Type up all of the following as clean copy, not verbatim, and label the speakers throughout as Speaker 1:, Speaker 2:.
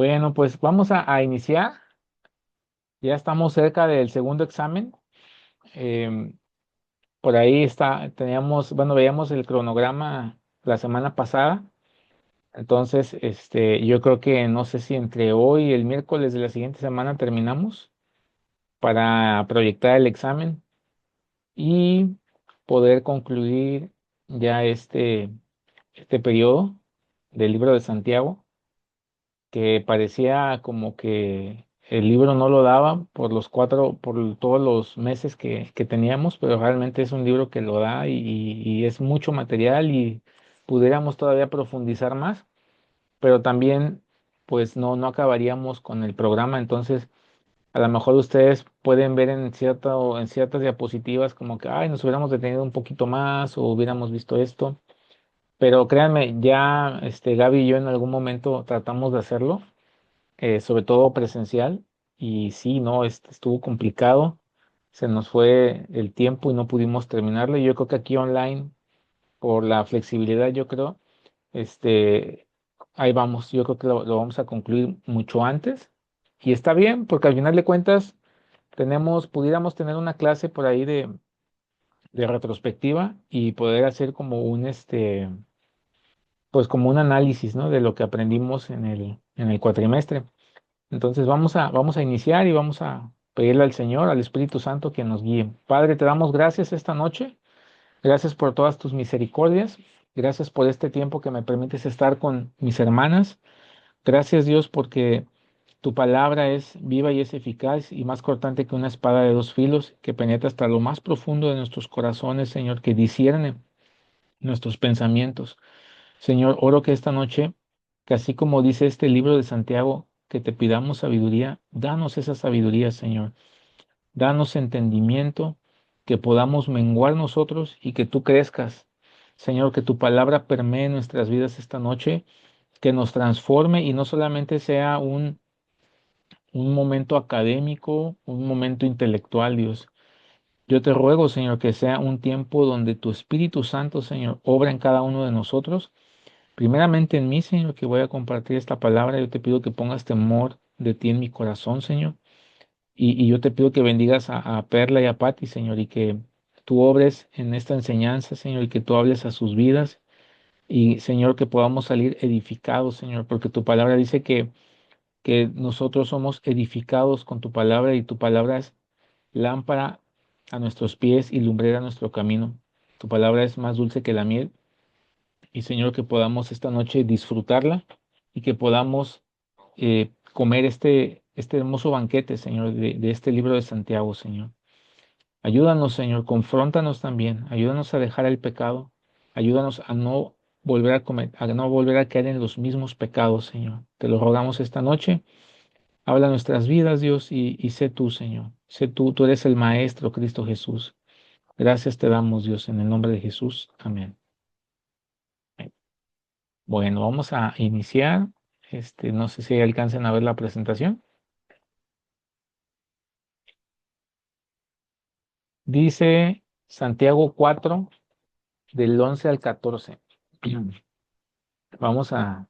Speaker 1: Bueno, pues vamos a iniciar. Ya estamos cerca del segundo examen. Em, por ahí veíamos el cronograma la semana pasada. Entonces, yo creo que no sé si entre hoy y el miércoles de la siguiente semana terminamos para proyectar el examen y poder concluir ya este periodo del libro de Santiago, que parecía como que el libro no lo daba por todos los meses que teníamos, pero realmente es un libro que lo da y es mucho material y pudiéramos todavía profundizar más, pero también pues no acabaríamos con el programa. Entonces a lo mejor ustedes pueden ver en ciertas diapositivas como que, ay, nos hubiéramos detenido un poquito más o hubiéramos visto esto. Pero créanme, ya Gaby y yo en algún momento tratamos de hacerlo, sobre todo presencial, y sí, no, estuvo complicado, se nos fue el tiempo y no pudimos terminarlo. Y yo creo que aquí online, por la flexibilidad, yo creo, este, ahí vamos, yo creo que lo vamos a concluir mucho antes. Y está bien, porque al final de cuentas pudiéramos tener una clase por ahí de retrospectiva y poder hacer como pues como un análisis, ¿no? De lo que aprendimos en el cuatrimestre. Entonces vamos a iniciar y vamos a pedirle al Señor, al Espíritu Santo, que nos guíe. Padre, te damos gracias esta noche. Gracias por todas tus misericordias. Gracias por este tiempo que me permites estar con mis hermanas. Gracias, Dios, porque tu palabra es viva y es eficaz y más cortante que una espada de dos filos, que penetra hasta lo más profundo de nuestros corazones, Señor, que discierne nuestros pensamientos. Señor, oro que esta noche, que así como dice este libro de Santiago, que te pidamos sabiduría, danos esa sabiduría, Señor. Danos entendimiento, que podamos menguar nosotros y que tú crezcas. Señor, que tu palabra permee nuestras vidas esta noche, que nos transforme y no solamente sea un momento académico, un momento intelectual, Dios. Yo te ruego, Señor, que sea un tiempo donde tu Espíritu Santo, Señor, obra en cada uno de nosotros. Primeramente en mí, Señor, que voy a compartir esta palabra. Yo te pido que pongas temor de ti en mi corazón, Señor. Y yo te pido que bendigas a Perla y a Patti, Señor, y que tú obres en esta enseñanza, Señor, y que tú hables a sus vidas. Y, Señor, que podamos salir edificados, Señor, porque tu palabra dice que nosotros somos edificados con tu palabra y tu palabra es lámpara a nuestros pies y lumbrera a nuestro camino. Tu palabra es más dulce que la miel. Y, Señor, que podamos esta noche disfrutarla y que podamos comer este hermoso banquete, Señor, de este libro de Santiago, Señor. Ayúdanos, Señor, confróntanos también, ayúdanos a dejar el pecado, ayúdanos a no volver a no volver a caer en los mismos pecados, Señor. Te lo rogamos esta noche. Habla nuestras vidas, Dios, y sé tú, Señor. Sé tú, tú eres el Maestro, Cristo Jesús. Gracias te damos, Dios, en el nombre de Jesús. Amén. Bueno, vamos a iniciar. No sé si alcancen a ver la presentación. Dice Santiago 4 del 11 al 14. Vamos a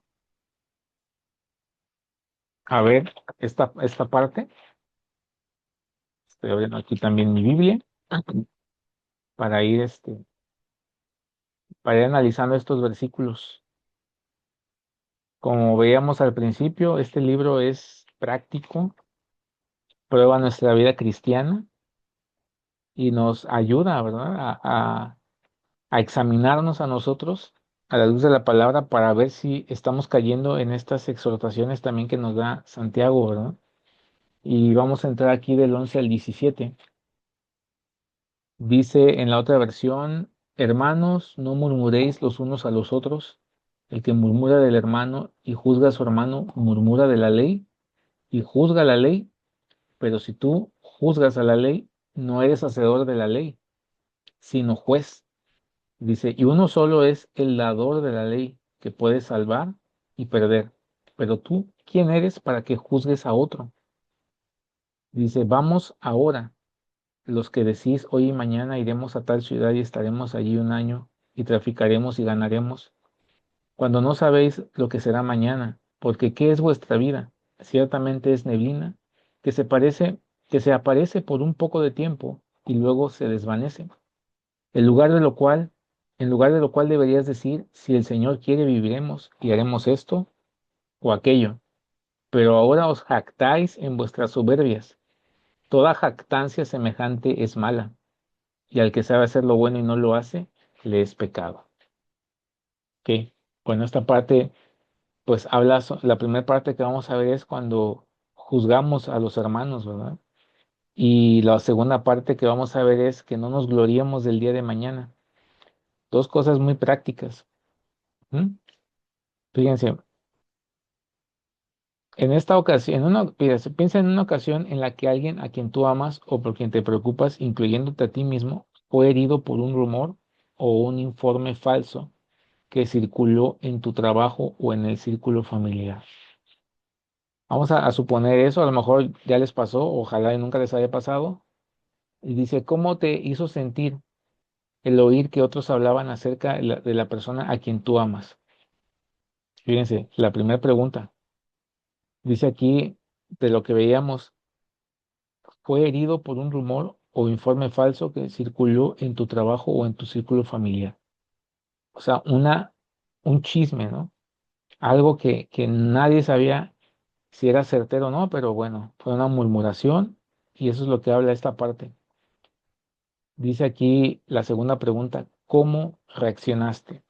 Speaker 1: ver esta parte. Estoy abriendo aquí también mi Biblia para para ir analizando estos versículos. Como veíamos al principio, este libro es práctico, prueba nuestra vida cristiana y nos ayuda, ¿verdad? A examinarnos a nosotros a la luz de la palabra para ver si estamos cayendo en estas exhortaciones también que nos da Santiago, ¿verdad? Y vamos a entrar aquí del 11 al 17. Dice en la otra versión: hermanos, no murmuréis los unos a los otros. El que murmura del hermano y juzga a su hermano, murmura de la ley y juzga la ley. Pero si tú juzgas a la ley, no eres hacedor de la ley, sino juez. Dice, y uno solo es el dador de la ley, que puede salvar y perder. Pero tú, ¿quién eres para que juzgues a otro? Dice, vamos ahora, los que decís hoy y mañana iremos a tal ciudad y estaremos allí un año y traficaremos y ganaremos, cuando no sabéis lo que será mañana, porque ¿qué es vuestra vida? ciertamente es neblina, que se parece, que se aparece por un poco de tiempo y luego se desvanece. En lugar de lo cual, en lugar de lo cual deberías decir, si el Señor quiere, viviremos y haremos esto o aquello. Pero ahora os jactáis en vuestras soberbias. Toda jactancia semejante es mala, y al que sabe hacer lo bueno y no lo hace, le es pecado. Ok, bueno, esta parte, pues habla, la primera parte que vamos a ver es cuando juzgamos a los hermanos, ¿verdad? Y la segunda parte que vamos a ver es que no nos gloriemos del día de mañana. Dos cosas muy prácticas. ¿Mm? Fíjense, en esta ocasión, piensa en una ocasión en la que alguien a quien tú amas o por quien te preocupas, incluyéndote a ti mismo, fue herido por un rumor o un informe falso que circuló en tu trabajo o en el círculo familiar. Vamos a suponer eso, a lo mejor ya les pasó, ojalá y nunca les haya pasado. Y dice, ¿cómo te hizo sentir el oír que otros hablaban acerca de la persona a quien tú amas? Fíjense, la primera pregunta, dice aquí, de lo que veíamos, fue herido por un rumor o informe falso que circuló en tu trabajo o en tu círculo familiar. O sea, un chisme, ¿no? Algo que nadie sabía si era certero o no, pero bueno, fue una murmuración y eso es lo que habla esta parte. Dice aquí la segunda pregunta, ¿cómo reaccionaste?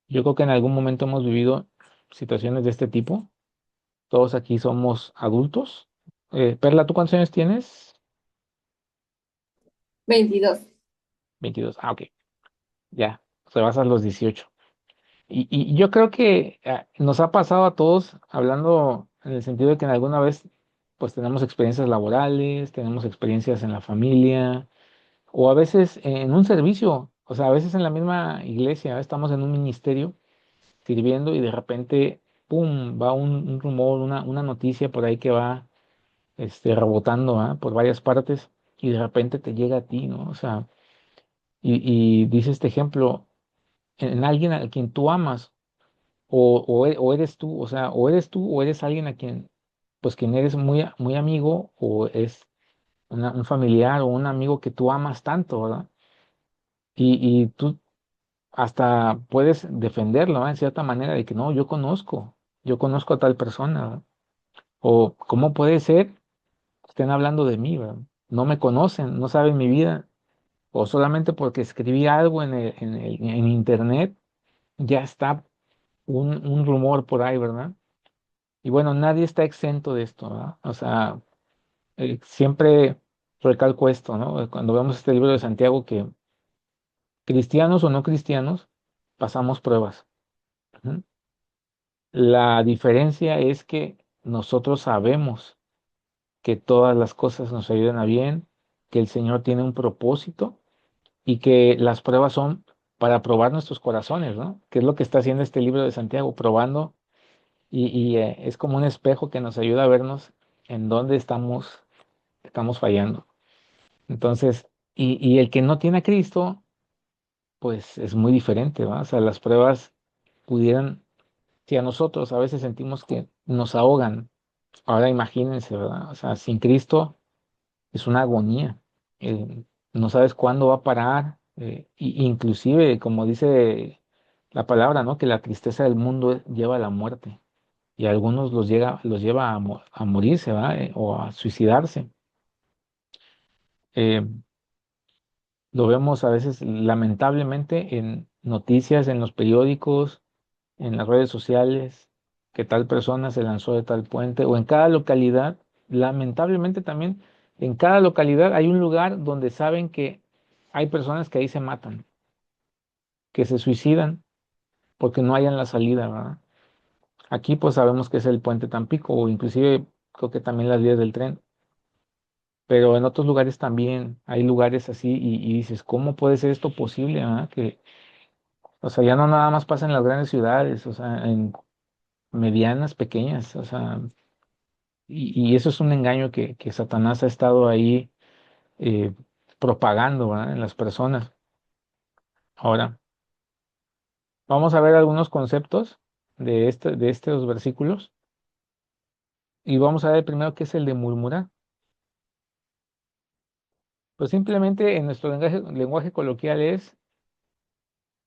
Speaker 1: Yo creo que en algún momento hemos vivido situaciones de este tipo. Todos aquí somos adultos. Perla, ¿tú cuántos años tienes?
Speaker 2: 22.
Speaker 1: 22. Ah, ok. Ya, rebasas los 18. Y yo creo que nos ha pasado a todos, hablando en el sentido de que en alguna vez pues tenemos experiencias laborales, tenemos experiencias en la familia, o a veces en un servicio, o sea, a veces en la misma iglesia, estamos en un ministerio sirviendo y de repente, ¡pum!, va un rumor, una noticia por ahí que va rebotando por varias partes y de repente te llega a ti, ¿no? O sea, y dice este ejemplo, en alguien a quien tú amas o eres tú, o sea, o eres tú o eres alguien a quien, pues quien eres muy amigo o es un familiar o un amigo que tú amas tanto, ¿verdad? Y tú hasta puedes defenderlo, ¿verdad? En cierta manera de que no, yo conozco a tal persona, ¿verdad? O cómo puede ser que estén hablando de mí, ¿verdad? No me conocen, no saben mi vida, o solamente porque escribí algo en internet, ya está un rumor por ahí, ¿verdad? Y bueno, nadie está exento de esto, ¿verdad? O sea, siempre recalco esto, ¿no? Cuando vemos este libro de Santiago, que cristianos o no cristianos, pasamos pruebas. Ujú. La diferencia es que nosotros sabemos que todas las cosas nos ayudan a bien, que el Señor tiene un propósito y que las pruebas son para probar nuestros corazones, ¿no? Que es lo que está haciendo este libro de Santiago, probando y es como un espejo que nos ayuda a vernos en dónde estamos fallando. Entonces, y el que no tiene a Cristo, pues es muy diferente, ¿va? O sea, las pruebas pudieran, si a nosotros a veces sentimos que nos ahogan, ahora imagínense, ¿verdad? O sea, sin Cristo es una agonía. No sabes cuándo va a parar, inclusive, como dice la palabra, ¿no? Que la tristeza del mundo lleva a la muerte y a algunos los lleva a morirse, ¿verdad? O a suicidarse. Eh, Lo vemos a veces lamentablemente en noticias, en los periódicos, en las redes sociales, que tal persona se lanzó de tal puente, o en cada localidad, lamentablemente también, en cada localidad hay un lugar donde saben que hay personas que ahí se matan, que se suicidan porque no hayan la salida, ¿verdad? Aquí pues sabemos que es el puente Tampico, o inclusive creo que también las vías del tren, pero en otros lugares también hay lugares así y dices, ¿cómo puede ser esto posible, ah? Que o sea, ya no nada más pasa en las grandes ciudades, o sea, en medianas, pequeñas, o sea, y eso es un engaño que Satanás ha estado ahí eh, propagando, ¿verdad? En las personas. Ahora, vamos a ver algunos conceptos de estos versículos. Y vamos a ver primero qué es el de murmurar. Pues simplemente en nuestro lenguaje coloquial es,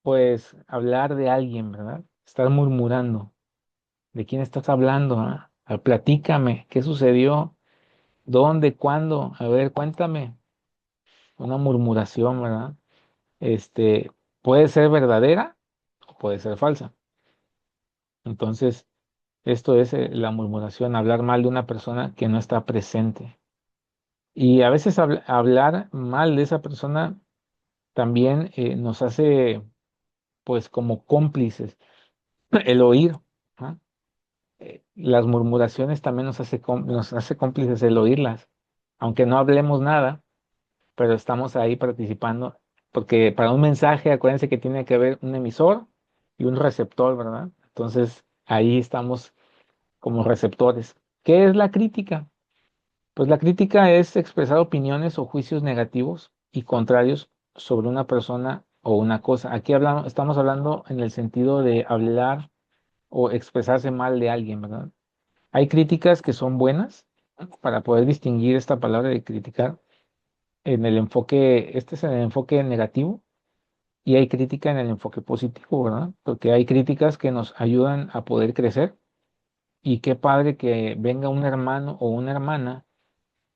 Speaker 1: pues, hablar de alguien, ¿verdad? Estar murmurando. ¿De quién estás hablando? ¿Ah? Platícame, ¿qué sucedió? ¿Dónde? ¿Cuándo? A ver, cuéntame. Una murmuración, ¿verdad? Este, puede ser verdadera o puede ser falsa. Entonces, esto es la murmuración, hablar mal de una persona que no está presente. Y a veces hablar mal de esa persona también nos hace, pues, como cómplices. El oír, ¿ah? Las murmuraciones también nos hace cómplices el oírlas, aunque no hablemos nada, pero estamos ahí participando, porque para un mensaje, acuérdense que tiene que haber un emisor y un receptor, ¿verdad? Entonces, ahí estamos como receptores. ¿Qué es la crítica? Pues la crítica es expresar opiniones o juicios negativos y contrarios sobre una persona o una cosa. Aquí estamos hablando en el sentido de hablar o expresarse mal de alguien, ¿verdad? Hay críticas que son buenas para poder distinguir esta palabra de criticar en el enfoque, este es en el enfoque negativo y hay crítica en el enfoque positivo, ¿verdad? Porque hay críticas que nos ayudan a poder crecer y qué padre que venga un hermano o una hermana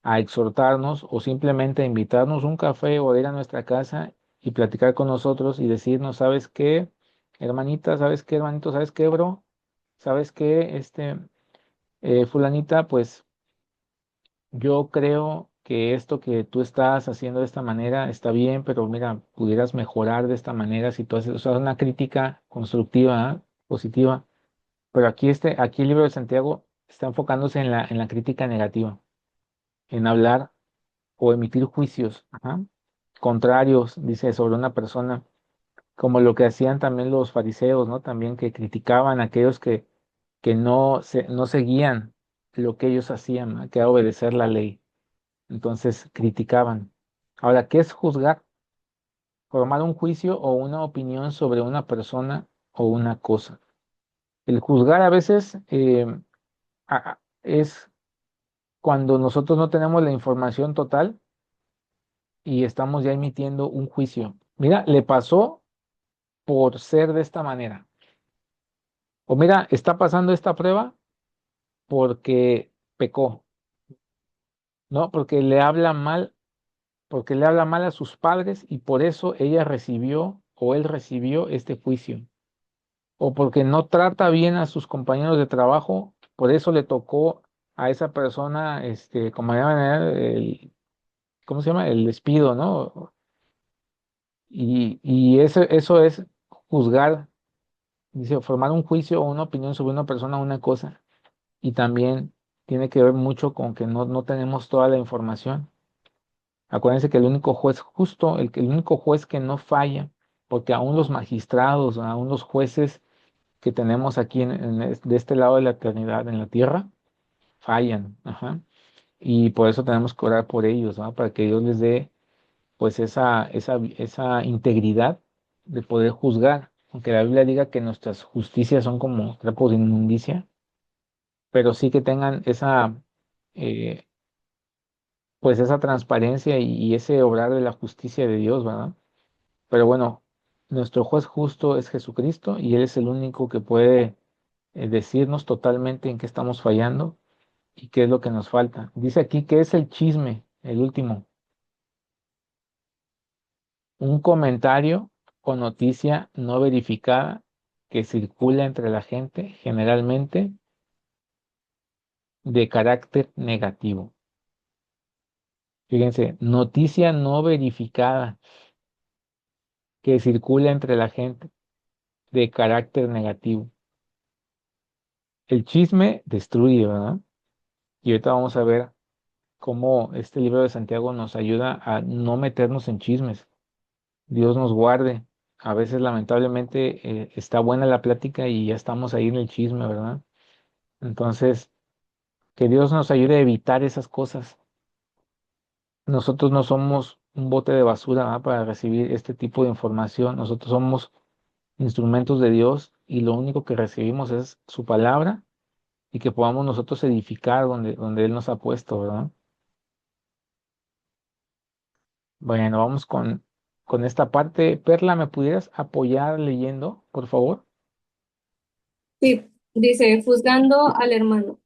Speaker 1: a exhortarnos o simplemente a invitarnos un café o a ir a nuestra casa y platicar con nosotros y decirnos, ¿sabes qué, hermanita? ¿Sabes qué, hermanito? ¿Sabes qué, bro? ¿Sabes qué, fulanita? Pues yo creo que esto que tú estás haciendo de esta manera está bien, pero mira, pudieras mejorar de esta manera si tú haces, o sea, una crítica constructiva, ¿ah? Positiva. Pero aquí el libro de Santiago está enfocándose en la crítica negativa, en hablar o emitir juicios, ajá, contrarios, dice, sobre una persona, como lo que hacían también los fariseos, ¿no? También que criticaban a aquellos que no seguían lo que ellos hacían, ¿no? Que era obedecer la ley. Entonces criticaban. Ahora, ¿qué es juzgar? Formar un juicio o una opinión sobre una persona o una cosa. El juzgar a veces es cuando nosotros no tenemos la información total y estamos ya emitiendo un juicio. Mira, le pasó por ser de esta manera. O mira, está pasando esta prueba porque pecó, ¿no? Porque le habla mal a sus padres y por eso ella recibió o él recibió este juicio. O porque no trata bien a sus compañeros de trabajo, por eso le tocó a esa persona, como llaman, ¿cómo se llama? El despido, ¿no? Y eso es juzgar, dice, formar un juicio o una opinión sobre una persona o una cosa. Y también tiene que ver mucho con que no tenemos toda la información. Acuérdense que el único juez justo, el único juez que no falla, porque aún los magistrados, aún los jueces que tenemos aquí de este lado de la eternidad en la tierra, fallan. Ajá. Y por eso tenemos que orar por ellos, ¿no? Para que Dios les dé pues esa integridad de poder juzgar. Aunque la Biblia diga que nuestras justicias son como trapos de inmundicia, pero sí que tengan eh, pues esa transparencia y ese obrar de la justicia de Dios, ¿verdad? Pero bueno, nuestro juez justo es Jesucristo y Él es el único que puede decirnos totalmente en qué estamos fallando y qué es lo que nos falta. Dice aquí que es el chisme, el último, un comentario o noticia no verificada que circula entre la gente, generalmente de carácter negativo. Fíjense, noticia no verificada que circula entre la gente de carácter negativo. El chisme destruye, ¿verdad? Y ahorita vamos a ver cómo este libro de Santiago nos ayuda a no meternos en chismes. Dios nos guarde. A veces lamentablemente está buena la plática y ya estamos ahí en el chisme, ¿verdad? Entonces, que Dios nos ayude a evitar esas cosas. Nosotros no somos un bote de basura, ¿verdad? Para recibir este tipo de información. Nosotros somos instrumentos de Dios y lo único que recibimos es su palabra y que podamos nosotros edificar donde Él nos ha puesto, ¿verdad? Bueno, vamos con esta parte. Perla, ¿me pudieras apoyar leyendo, por favor?
Speaker 2: Sí, dice, juzgando al hermano.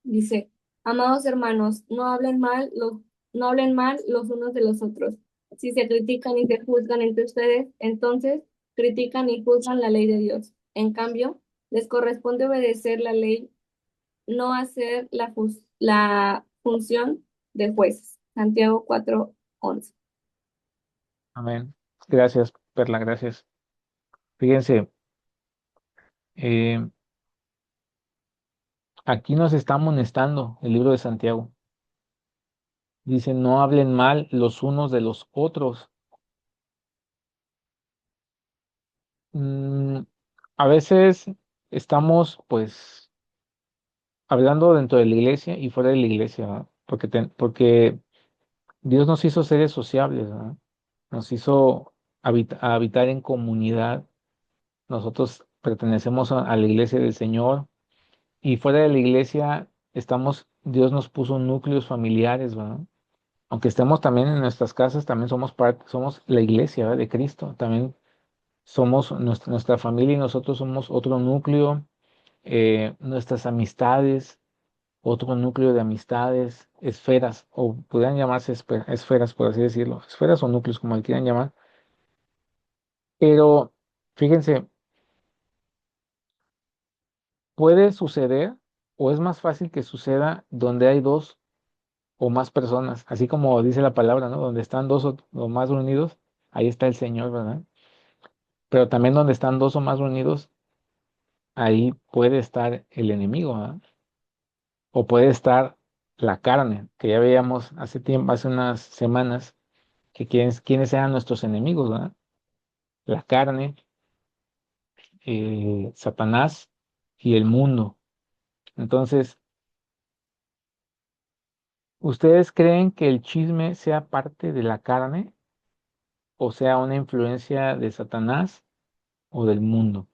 Speaker 2: Dice, amados hermanos, no hablen mal los unos de los otros. Si se critican y se juzgan entre ustedes, entonces critican y juzgan la ley de Dios. En cambio, les corresponde obedecer la ley, no hacer la función de jueces. Santiago 4:11.
Speaker 1: Amén. Gracias, Perla, gracias. Fíjense, eh, aquí nos está amonestando el libro de Santiago. Dice, no hablen mal los unos de los otros. Mm, a veces estamos, pues, hablando dentro de la iglesia y fuera de la iglesia, ¿verdad? Porque Dios nos hizo seres sociables, ¿verdad? Nos hizo habitar en comunidad. Nosotros pertenecemos a la iglesia del Señor y fuera de la iglesia Dios nos puso núcleos familiares, ¿verdad? Aunque estemos también en nuestras casas, también somos parte, somos la iglesia, ¿verdad? De Cristo. También somos nuestra familia y nosotros somos otro núcleo, nuestras amistades, otro núcleo de amistades, esferas, o podrían llamarse esferas, por así decirlo, esferas o núcleos, como le quieran llamar. Pero fíjense, puede suceder o es más fácil que suceda donde hay dos o más personas, así como dice la palabra, ¿no? Donde están dos o más reunidos, ahí está el Señor, ¿verdad? Pero también donde están dos o más reunidos, ahí puede estar el enemigo, ¿verdad? O puede estar la carne, que ya veíamos hace tiempo, hace unas semanas, que quiénes eran nuestros enemigos, ¿verdad? La carne, Satanás y el mundo. Entonces, ¿ustedes creen que el chisme sea parte de la carne o sea una influencia de Satanás o del mundo?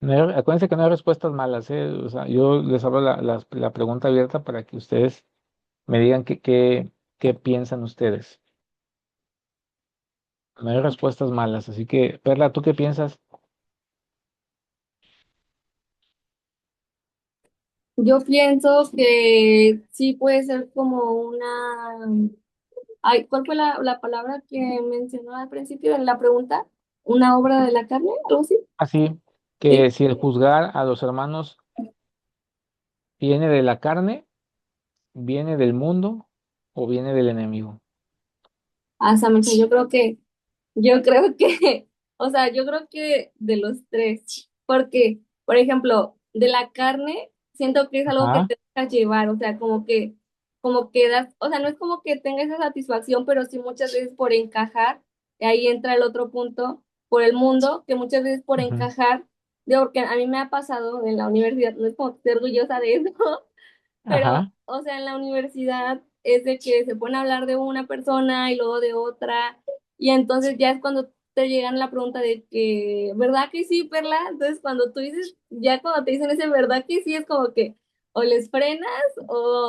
Speaker 1: Acuérdense que no hay respuestas malas, ¿eh? O sea, yo les abro la pregunta abierta para que ustedes me digan qué piensan ustedes. No hay respuestas malas, así que, Perla, ¿tú qué piensas?
Speaker 2: Yo pienso que sí puede ser como una... Ay, ¿cuál fue la palabra que mencionó al principio en la pregunta? ¿Una obra de la carne? ¿Algo así?
Speaker 1: Así que
Speaker 2: Sí.
Speaker 1: si el juzgar a los hermanos viene de la carne, viene del mundo o viene del enemigo.
Speaker 2: Samuel, yo creo que, o sea, yo creo que de los tres, porque, por ejemplo, de la carne, siento que es algo que
Speaker 1: Ajá,
Speaker 2: te dejas llevar, o sea, como que das, o sea, no es como que tenga esa satisfacción, pero sí muchas veces por encajar, y ahí entra el otro punto, por el mundo, que muchas veces por
Speaker 1: ujú,
Speaker 2: encajar, digo, porque a mí me ha pasado en la universidad, no es como que esté orgullosa de eso, pero,
Speaker 1: ajá,
Speaker 2: o sea, en la universidad es de que se pone a hablar de una persona y luego de otra, y entonces ya es cuando te llegan la pregunta de que, ¿verdad que sí, Perla? Entonces cuando tú dices, ya cuando te dicen ese verdad que sí, es como que o les frenas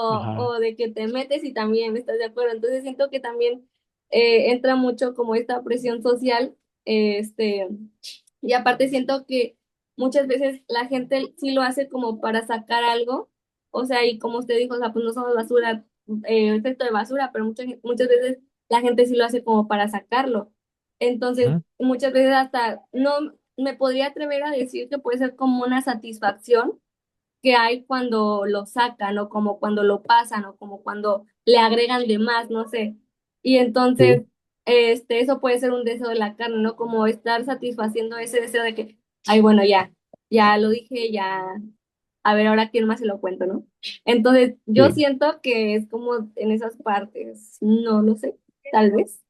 Speaker 1: ajá.
Speaker 2: o de que te metes y también estás de acuerdo. Entonces siento que también entra mucho como esta presión social, este, y aparte siento que muchas veces la gente sí lo hace como para sacar algo, o sea, y como usted dijo, o sea, pues no somos basura, efecto de basura, pero muchas veces la gente sí lo hace como para sacarlo. Entonces,
Speaker 1: Ujú,
Speaker 2: muchas veces hasta no me podría atrever a decir que puede ser como una satisfacción que hay cuando lo sacan o como cuando lo pasan o como cuando le agregan de más, no sé. Y
Speaker 1: sí.
Speaker 2: entonces, eso puede ser un deseo de la carne, ¿no? Como estar satisfaciendo ese deseo de que, ay, bueno, ya lo dije, ya, a ver, ahora quién más se lo cuento, ¿no? Entonces, yo
Speaker 1: Sí.
Speaker 2: siento que es como en esas partes, no lo sé, tal vez.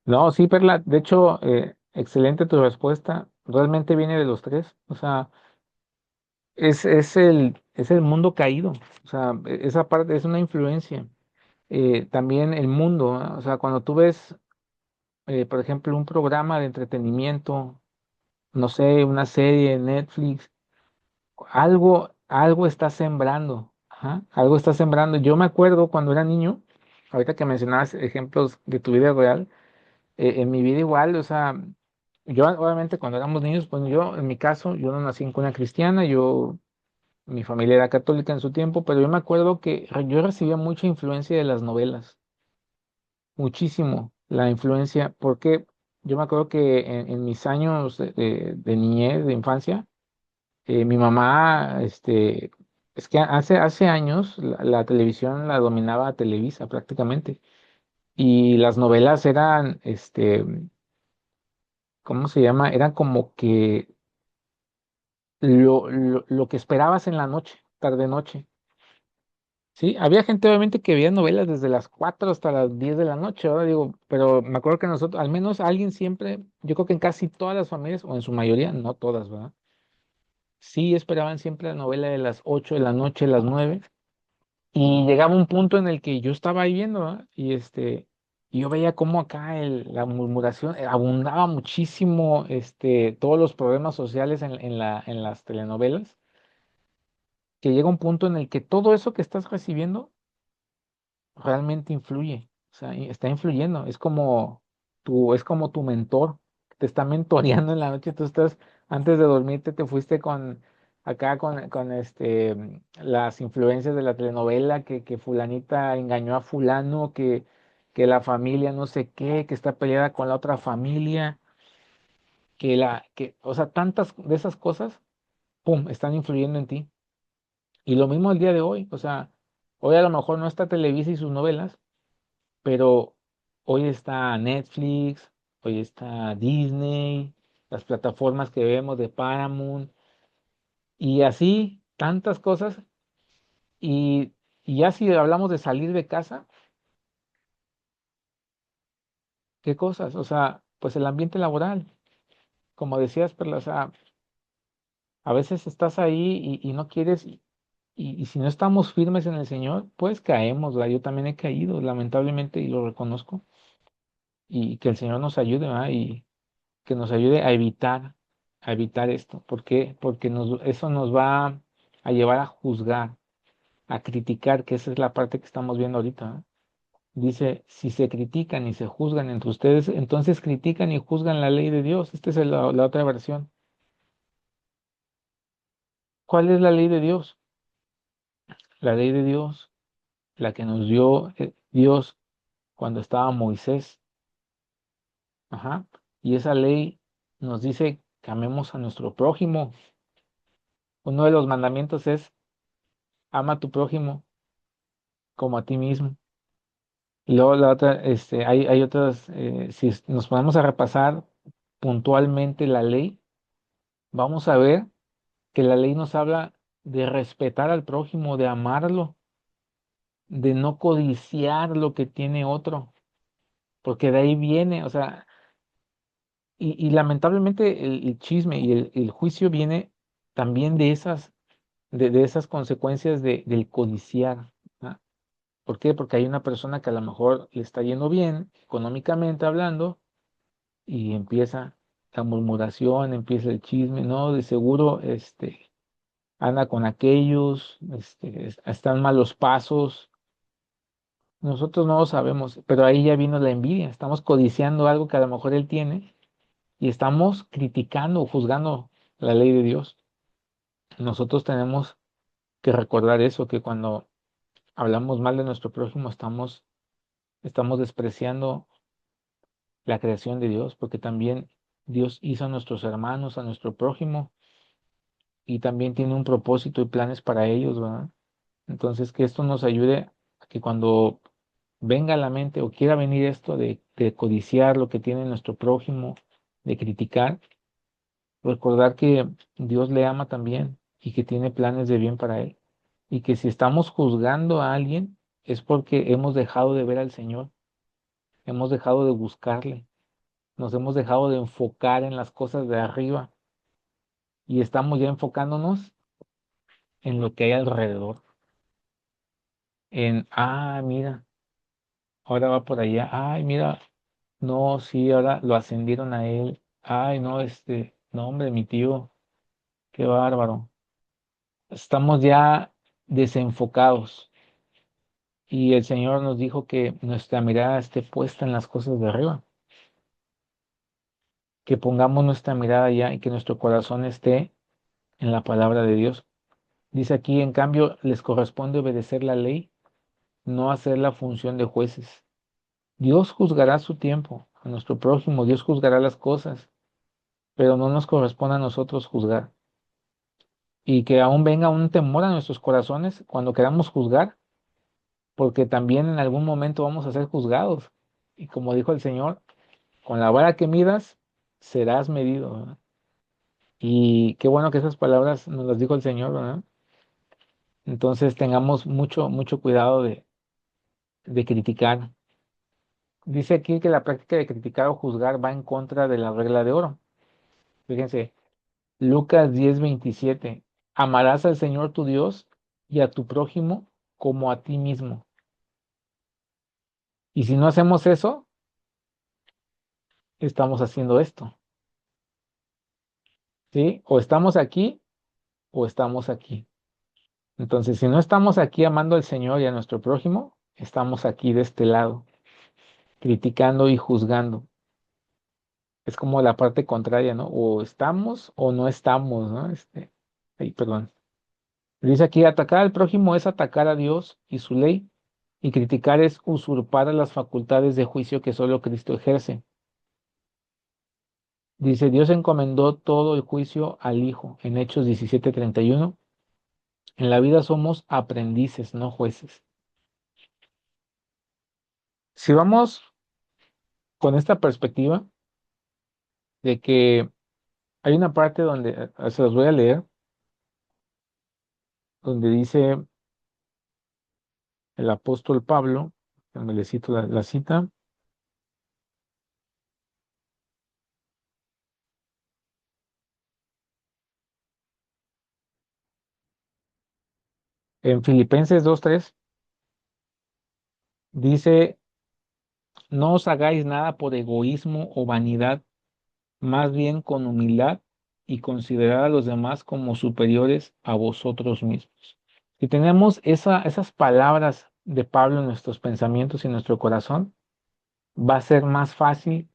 Speaker 1: No, sí, Perla. De hecho, excelente tu respuesta. Realmente viene de los tres. O sea, es el mundo caído. O sea, esa parte es una influencia. También el mundo, ¿ah? O sea, cuando tú ves por ejemplo, un programa de entretenimiento, no sé, una serie en Netflix, algo está sembrando, ajá, algo está sembrando. Yo me acuerdo cuando era niño, ahorita que mencionabas ejemplos de tu vida real, en mi vida igual, o sea, yo obviamente cuando éramos niños, pues yo, en mi caso, yo no nací en cuna cristiana, mi familia era católica en su tiempo, pero yo me acuerdo que yo recibía mucha influencia de las novelas, muchísimo la influencia, porque yo me acuerdo que en mis años de niñez, de infancia, mi mamá, es que hace años la televisión la dominaba Televisa prácticamente, y las novelas eran, ¿cómo se llama? Eran como que lo que esperabas en la noche, tarde noche. Sí, había gente obviamente que veía novelas desde las 4 hasta las 10 de la noche, ahora digo, pero me acuerdo que nosotros, al menos alguien siempre, yo creo que en casi todas las familias, o en su mayoría, no todas, ¿verdad? Sí esperaban siempre la novela de las 8 de la noche, las 9, y llegaba un punto en el que yo estaba ahí viendo, ¿verdad? Y yo veía cómo acá la murmuración abundaba muchísimo, todos los problemas sociales en las telenovelas, que llega un punto en el que todo eso que estás recibiendo realmente influye, o sea, está influyendo, es como tu mentor, te está mentoreando en la noche, tú estás, antes de dormirte te fuiste acá con las influencias de la telenovela, que fulanita engañó a fulano, que la familia no sé qué, que está peleada con la otra familia, o sea, tantas de esas cosas, pum, están influyendo en ti. Y lo mismo el día de hoy, o sea, hoy a lo mejor no está Televisa y sus novelas, pero hoy está Netflix, hoy está Disney, las plataformas que vemos de Paramount y así tantas cosas. Y, y ya si hablamos de salir de casa, ¿qué cosas? O sea, pues el ambiente laboral, como decías, Perla, o sea, a veces estás ahí y no quieres, y si no estamos firmes en el Señor, pues caemos, ¿verdad? Yo también he caído, lamentablemente, y lo reconozco, y que el Señor nos ayude, ¿verdad? Y que nos ayude a evitar esto. ¿Por qué? Porque eso nos va a llevar a juzgar, a criticar, que esa es la parte que estamos viendo ahorita, ¿no? Dice, si se critican y se juzgan entre ustedes, entonces critican y juzgan la ley de Dios. Esta es la otra versión. ¿Cuál es la ley de Dios? La ley de Dios, la que nos dio Dios cuando estaba Moisés. Ajá. Y esa ley nos dice que amemos a nuestro prójimo. Uno de los mandamientos es ama a tu prójimo como a ti mismo. Y luego la otra, hay otras, si nos ponemos a repasar puntualmente la ley, vamos a ver que la ley nos habla de respetar al prójimo, de amarlo, de no codiciar lo que tiene otro, porque de ahí viene, o sea, y lamentablemente el chisme y el juicio viene también de esas consecuencias del codiciar. ¿Ah? ¿Por qué? Porque hay una persona que a lo mejor le está yendo bien, económicamente hablando, y empieza la murmuración, empieza el chisme, ¿no? De seguro, anda con aquellos, están malos pasos. Nosotros no lo sabemos, pero ahí ya vino la envidia. Estamos codiciando algo que a lo mejor él tiene y estamos criticando o juzgando la ley de Dios. Nosotros tenemos que recordar eso, que cuando hablamos mal de nuestro prójimo estamos despreciando la creación de Dios, porque también Dios hizo a nuestros hermanos, a nuestro prójimo, y también tiene un propósito y planes para ellos, ¿verdad? Entonces, que esto nos ayude a que cuando venga a la mente o quiera venir esto de codiciar lo que tiene nuestro prójimo, de criticar, recordar que Dios le ama también y que tiene planes de bien para él. Y que si estamos juzgando a alguien es porque hemos dejado de ver al Señor, hemos dejado de buscarle, nos hemos dejado de enfocar en las cosas de arriba y estamos ya enfocándonos en lo que hay alrededor. Mira, ahora va por allá, ay, mira, no, sí, ahora lo ascendieron a él. Ay, no, no, hombre, mi tío, qué bárbaro. Estamos ya desenfocados y el Señor nos dijo que nuestra mirada esté puesta en las cosas de arriba, que pongamos nuestra mirada allá y que nuestro corazón esté en la palabra de Dios. Dice aquí, en cambio, les corresponde obedecer la ley, no hacer la función de jueces. Dios juzgará a su tiempo, a nuestro prójimo, Dios juzgará las cosas, pero no nos corresponde a nosotros juzgar. Y que aún venga un temor a nuestros corazones cuando queramos juzgar, porque también en algún momento vamos a ser juzgados. Y como dijo el Señor, con la vara que midas, serás medido, ¿verdad? Y qué bueno que esas palabras nos las dijo el Señor, ¿verdad? Entonces tengamos mucho, mucho cuidado de criticar. Dice aquí que la práctica de criticar o juzgar va en contra de la regla de oro. Fíjense, Lucas 10:27. Amarás al Señor tu Dios y a tu prójimo como a ti mismo. Y si no hacemos eso, estamos haciendo esto, ¿sí? O estamos aquí o estamos aquí. Entonces, si no estamos aquí amando al Señor y a nuestro prójimo, estamos aquí de este lado, criticando y juzgando. Es como la parte contraria, ¿no? O estamos o no estamos, ¿no? Ay, perdón. Dice aquí, atacar al prójimo es atacar a Dios y su ley, y criticar es usurpar las facultades de juicio que solo Cristo ejerce. Dice, Dios encomendó todo el juicio al Hijo en Hechos 17:31. En la vida somos aprendices, no jueces. Si vamos con esta perspectiva de que hay una parte donde, se los voy a leer, donde dice el apóstol Pablo, me le cito la cita, en Filipenses 2:3, dice, no os hagáis nada por egoísmo o vanidad, más bien con humildad y considerar a los demás como superiores a vosotros mismos. Si tenemos esas palabras de Pablo en nuestros pensamientos y en nuestro corazón, va a ser más fácil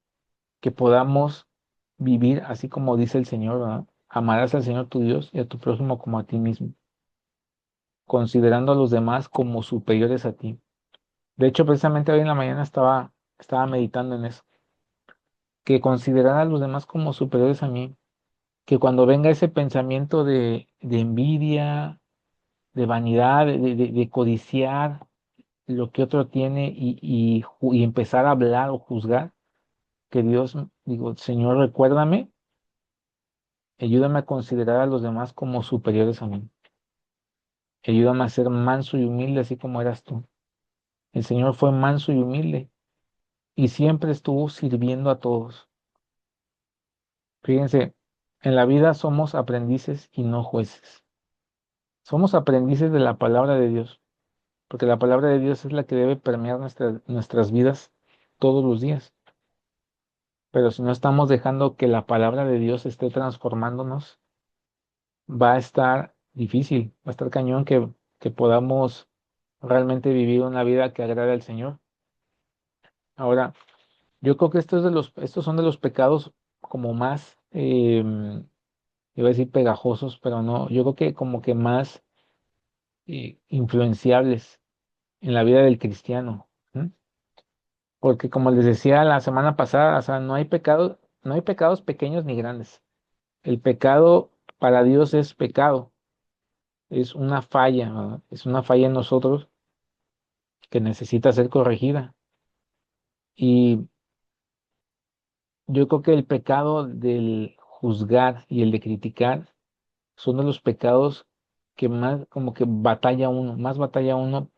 Speaker 1: que podamos vivir así como dice el Señor, ¿verdad? Amarás al Señor tu Dios y a tu prójimo como a ti mismo, considerando a los demás como superiores a ti. De hecho, precisamente hoy en la mañana estaba meditando en eso, que considerar a los demás como superiores a mí, que cuando venga ese pensamiento de envidia, de vanidad, de codiciar lo que otro tiene y empezar a hablar o juzgar, que Dios, digo, Señor, recuérdame, ayúdame a considerar a los demás como superiores a mí. Ayúdame a ser manso y humilde así como eras tú. El Señor fue manso y humilde y siempre estuvo sirviendo a todos. Fíjense, en la vida somos aprendices y no jueces. Somos aprendices de la palabra de Dios, porque la palabra de Dios es la que debe permear nuestras vidas todos los días. Pero si no estamos dejando que la palabra de Dios esté transformándonos, va a estar difícil, va a estar cañón que podamos realmente vivir una vida que agrade al Señor. Ahora, yo creo que estos son de los pecados como más, iba a decir pegajosos, pero no, yo creo que como que más influenciables en la vida del cristiano. ¿Sí? Porque como les decía la semana pasada, o sea, no hay pecados pequeños ni grandes. El pecado para Dios es pecado, es una falla, ¿verdad? Es una falla en nosotros que necesita ser corregida. Y yo creo que el pecado del juzgar y el de criticar son de los pecados que más como que más batalla uno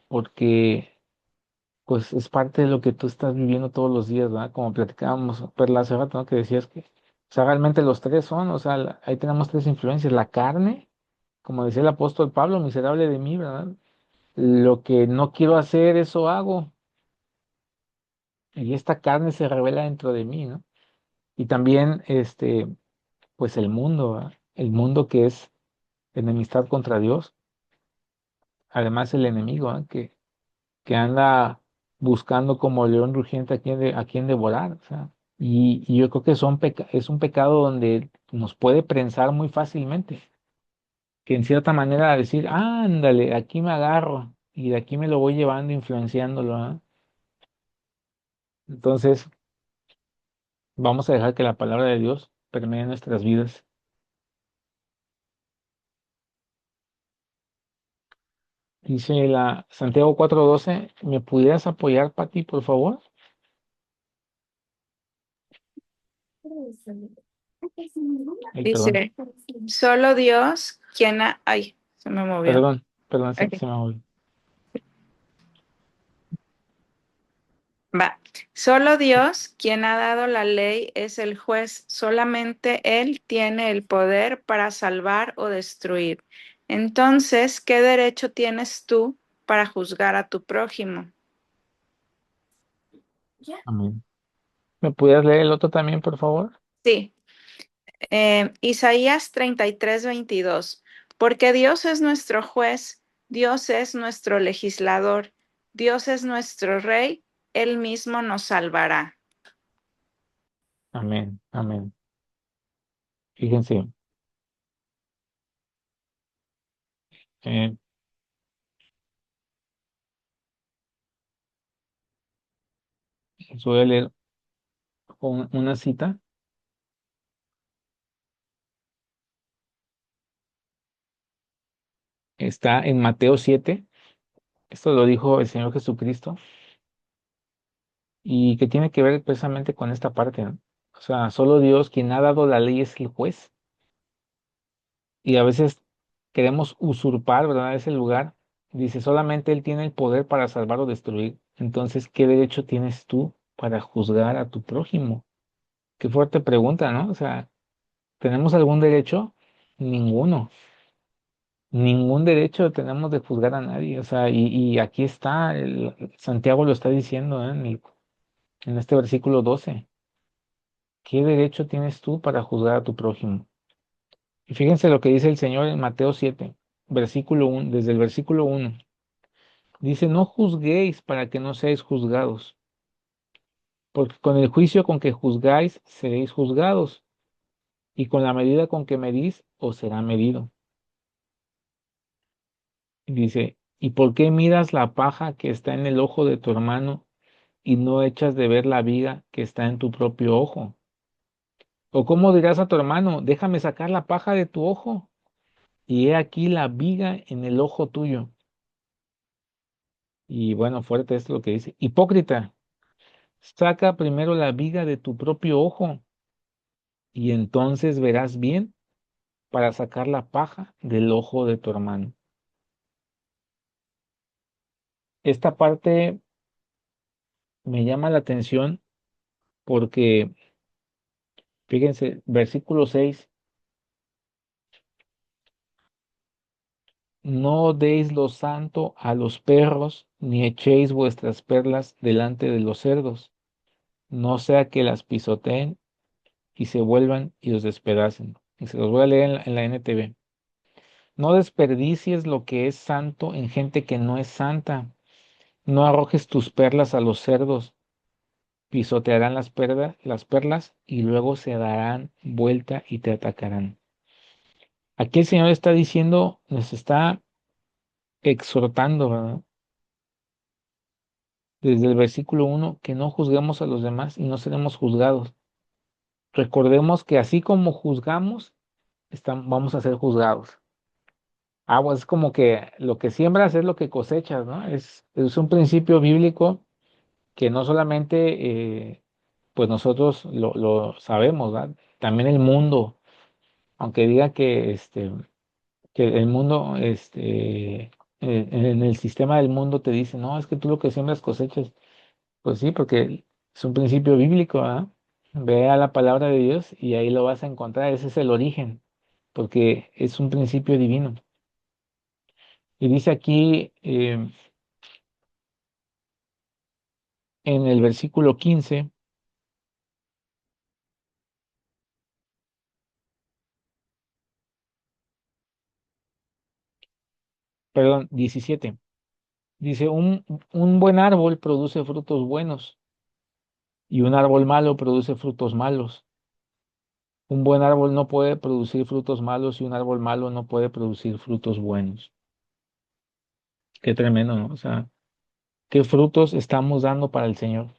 Speaker 1: porque pues es parte de lo que tú estás viviendo todos los días, ¿verdad? Como platicábamos, Perla, hace rato, ¿no? Que decías que, o sea, realmente los tres son, o sea, ahí tenemos tres influencias, la carne, como decía el apóstol Pablo, miserable de mí, ¿verdad? Lo que no quiero hacer, eso hago. y esta carne se revela dentro de mí, ¿no? Y también, pues el mundo, ¿verdad? El mundo que es enemistad contra Dios, además el enemigo, ¿verdad? Que anda buscando como león rugiente a quien devorar, o sea, y yo creo que es un pecado donde nos puede prensar muy fácilmente, que en cierta manera decir, ándale, aquí me agarro y de aquí me lo voy llevando, influenciándolo, ¿ah? Entonces, vamos a dejar que la palabra de Dios permee nuestras vidas. Dice la Santiago 4:12, ¿me pudieras apoyar, Pati, por favor? Ay, perdón,
Speaker 3: Dice, solo Dios, Ay, se me movió.
Speaker 1: perdón,
Speaker 3: Ok,
Speaker 1: se me olvidó.
Speaker 3: va. Solo Dios, quien ha dado la ley, es el juez. Solamente Él tiene el poder para salvar o destruir. Entonces, ¿qué derecho tienes tú para juzgar a tu prójimo?
Speaker 1: Amén. ¿Me pudieras leer el otro también, por favor?
Speaker 3: Sí. Isaías 33:22. Porque Dios es nuestro juez, Dios es nuestro legislador, Dios es nuestro rey, Él mismo nos salvará.
Speaker 1: Amén, amén. Fíjense, eh, les voy a leer una cita. Está en Mateo 7. Esto lo dijo el Señor Jesucristo y que tiene que ver precisamente con esta parte, ¿no? O sea, solo Dios, quien ha dado la ley, es el juez. Y a veces queremos usurpar, ¿verdad? Ese lugar. Dice, solamente Él tiene el poder para salvar o destruir. Entonces, ¿qué derecho tienes tú para juzgar a tu prójimo? Qué fuerte pregunta, ¿no? O sea, ¿tenemos algún derecho? Ninguno. Ningún derecho tenemos de juzgar a nadie. O sea, y aquí está, Santiago lo está diciendo, ¿eh? En este versículo 12. ¿Qué derecho tienes tú para juzgar a tu prójimo? Y fíjense lo que dice el Señor en Mateo 7, versículo 1, desde el versículo 1. Dice, no juzguéis para que no seáis juzgados, porque con el juicio con que juzgáis seréis juzgados, y con la medida con que medís os será medido. Y dice, ¿y por qué miras la paja que está en el ojo de tu hermano y no echas de ver la viga que está en tu propio ojo? ¿O cómo dirás a tu hermano, déjame sacar la paja de tu ojo, y he aquí la viga en el ojo tuyo? Y bueno, fuerte esto lo que dice. Hipócrita, saca primero la viga de tu propio ojo, y entonces verás bien para sacar la paja del ojo de tu hermano. Esta parte me llama la atención porque, fíjense, versículo 6: no deis lo santo a los perros, ni echéis vuestras perlas delante de los cerdos, no sea que las pisoteen y se vuelvan y os despedacen. Y se los voy a leer en la NTV. No desperdicies lo que es santo en gente que no es santa. No arrojes tus perlas a los cerdos, pisotearán las perlas y luego se darán vuelta y te atacarán. Aquí el Señor está diciendo, nos está exhortando, ¿verdad? Desde el versículo 1, que no juzguemos a los demás y no seremos juzgados. Recordemos que así como juzgamos, vamos a ser juzgados. Pues es como que lo que siembras es lo que cosechas, ¿no? Es un principio bíblico que no solamente pues nosotros lo sabemos, ¿verdad? También el mundo, aunque diga que el mundo, en el sistema del mundo te dice, no, es que tú lo que siembras cosechas. Pues sí, porque es un principio bíblico, ¿ah? Ve a la palabra de Dios y ahí lo vas a encontrar. Ese es el origen, porque es un principio divino. Y dice aquí, en el versículo 15, perdón, 17. Dice, un buen árbol produce frutos buenos y un árbol malo produce frutos malos. Un buen árbol no puede producir frutos malos y un árbol malo no puede producir frutos buenos. Qué tremendo, ¿no? O sea, ¿qué frutos estamos dando para el Señor?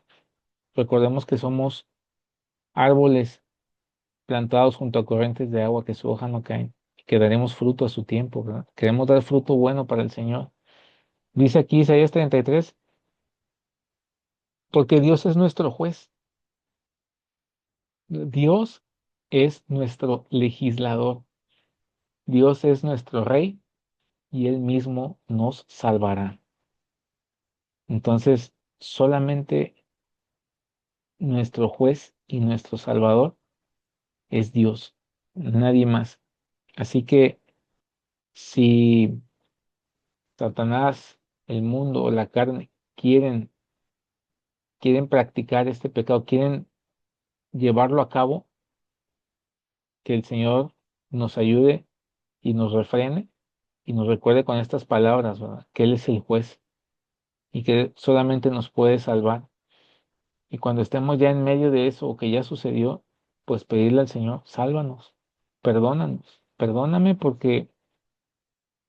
Speaker 1: Recordemos que somos árboles plantados junto a corrientes de agua que su hoja no cae, que daremos fruto a su tiempo, ¿verdad? Queremos dar fruto bueno para el Señor. Dice aquí Isaías 33, porque Dios es nuestro juez. Dios es nuestro legislador. Dios es nuestro rey y Él mismo nos salvará. Entonces, solamente nuestro juez y nuestro salvador es Dios, nadie más. Así que si Satanás, el mundo o la carne quieren practicar este pecado, quieren llevarlo a cabo, que el Señor nos ayude y nos refrene y nos recuerde con estas palabras, ¿verdad? Que Él es el juez y que solamente nos puede salvar. Y cuando estemos ya en medio de eso o que ya sucedió, pues pedirle al Señor, sálvanos, perdónanos, perdóname porque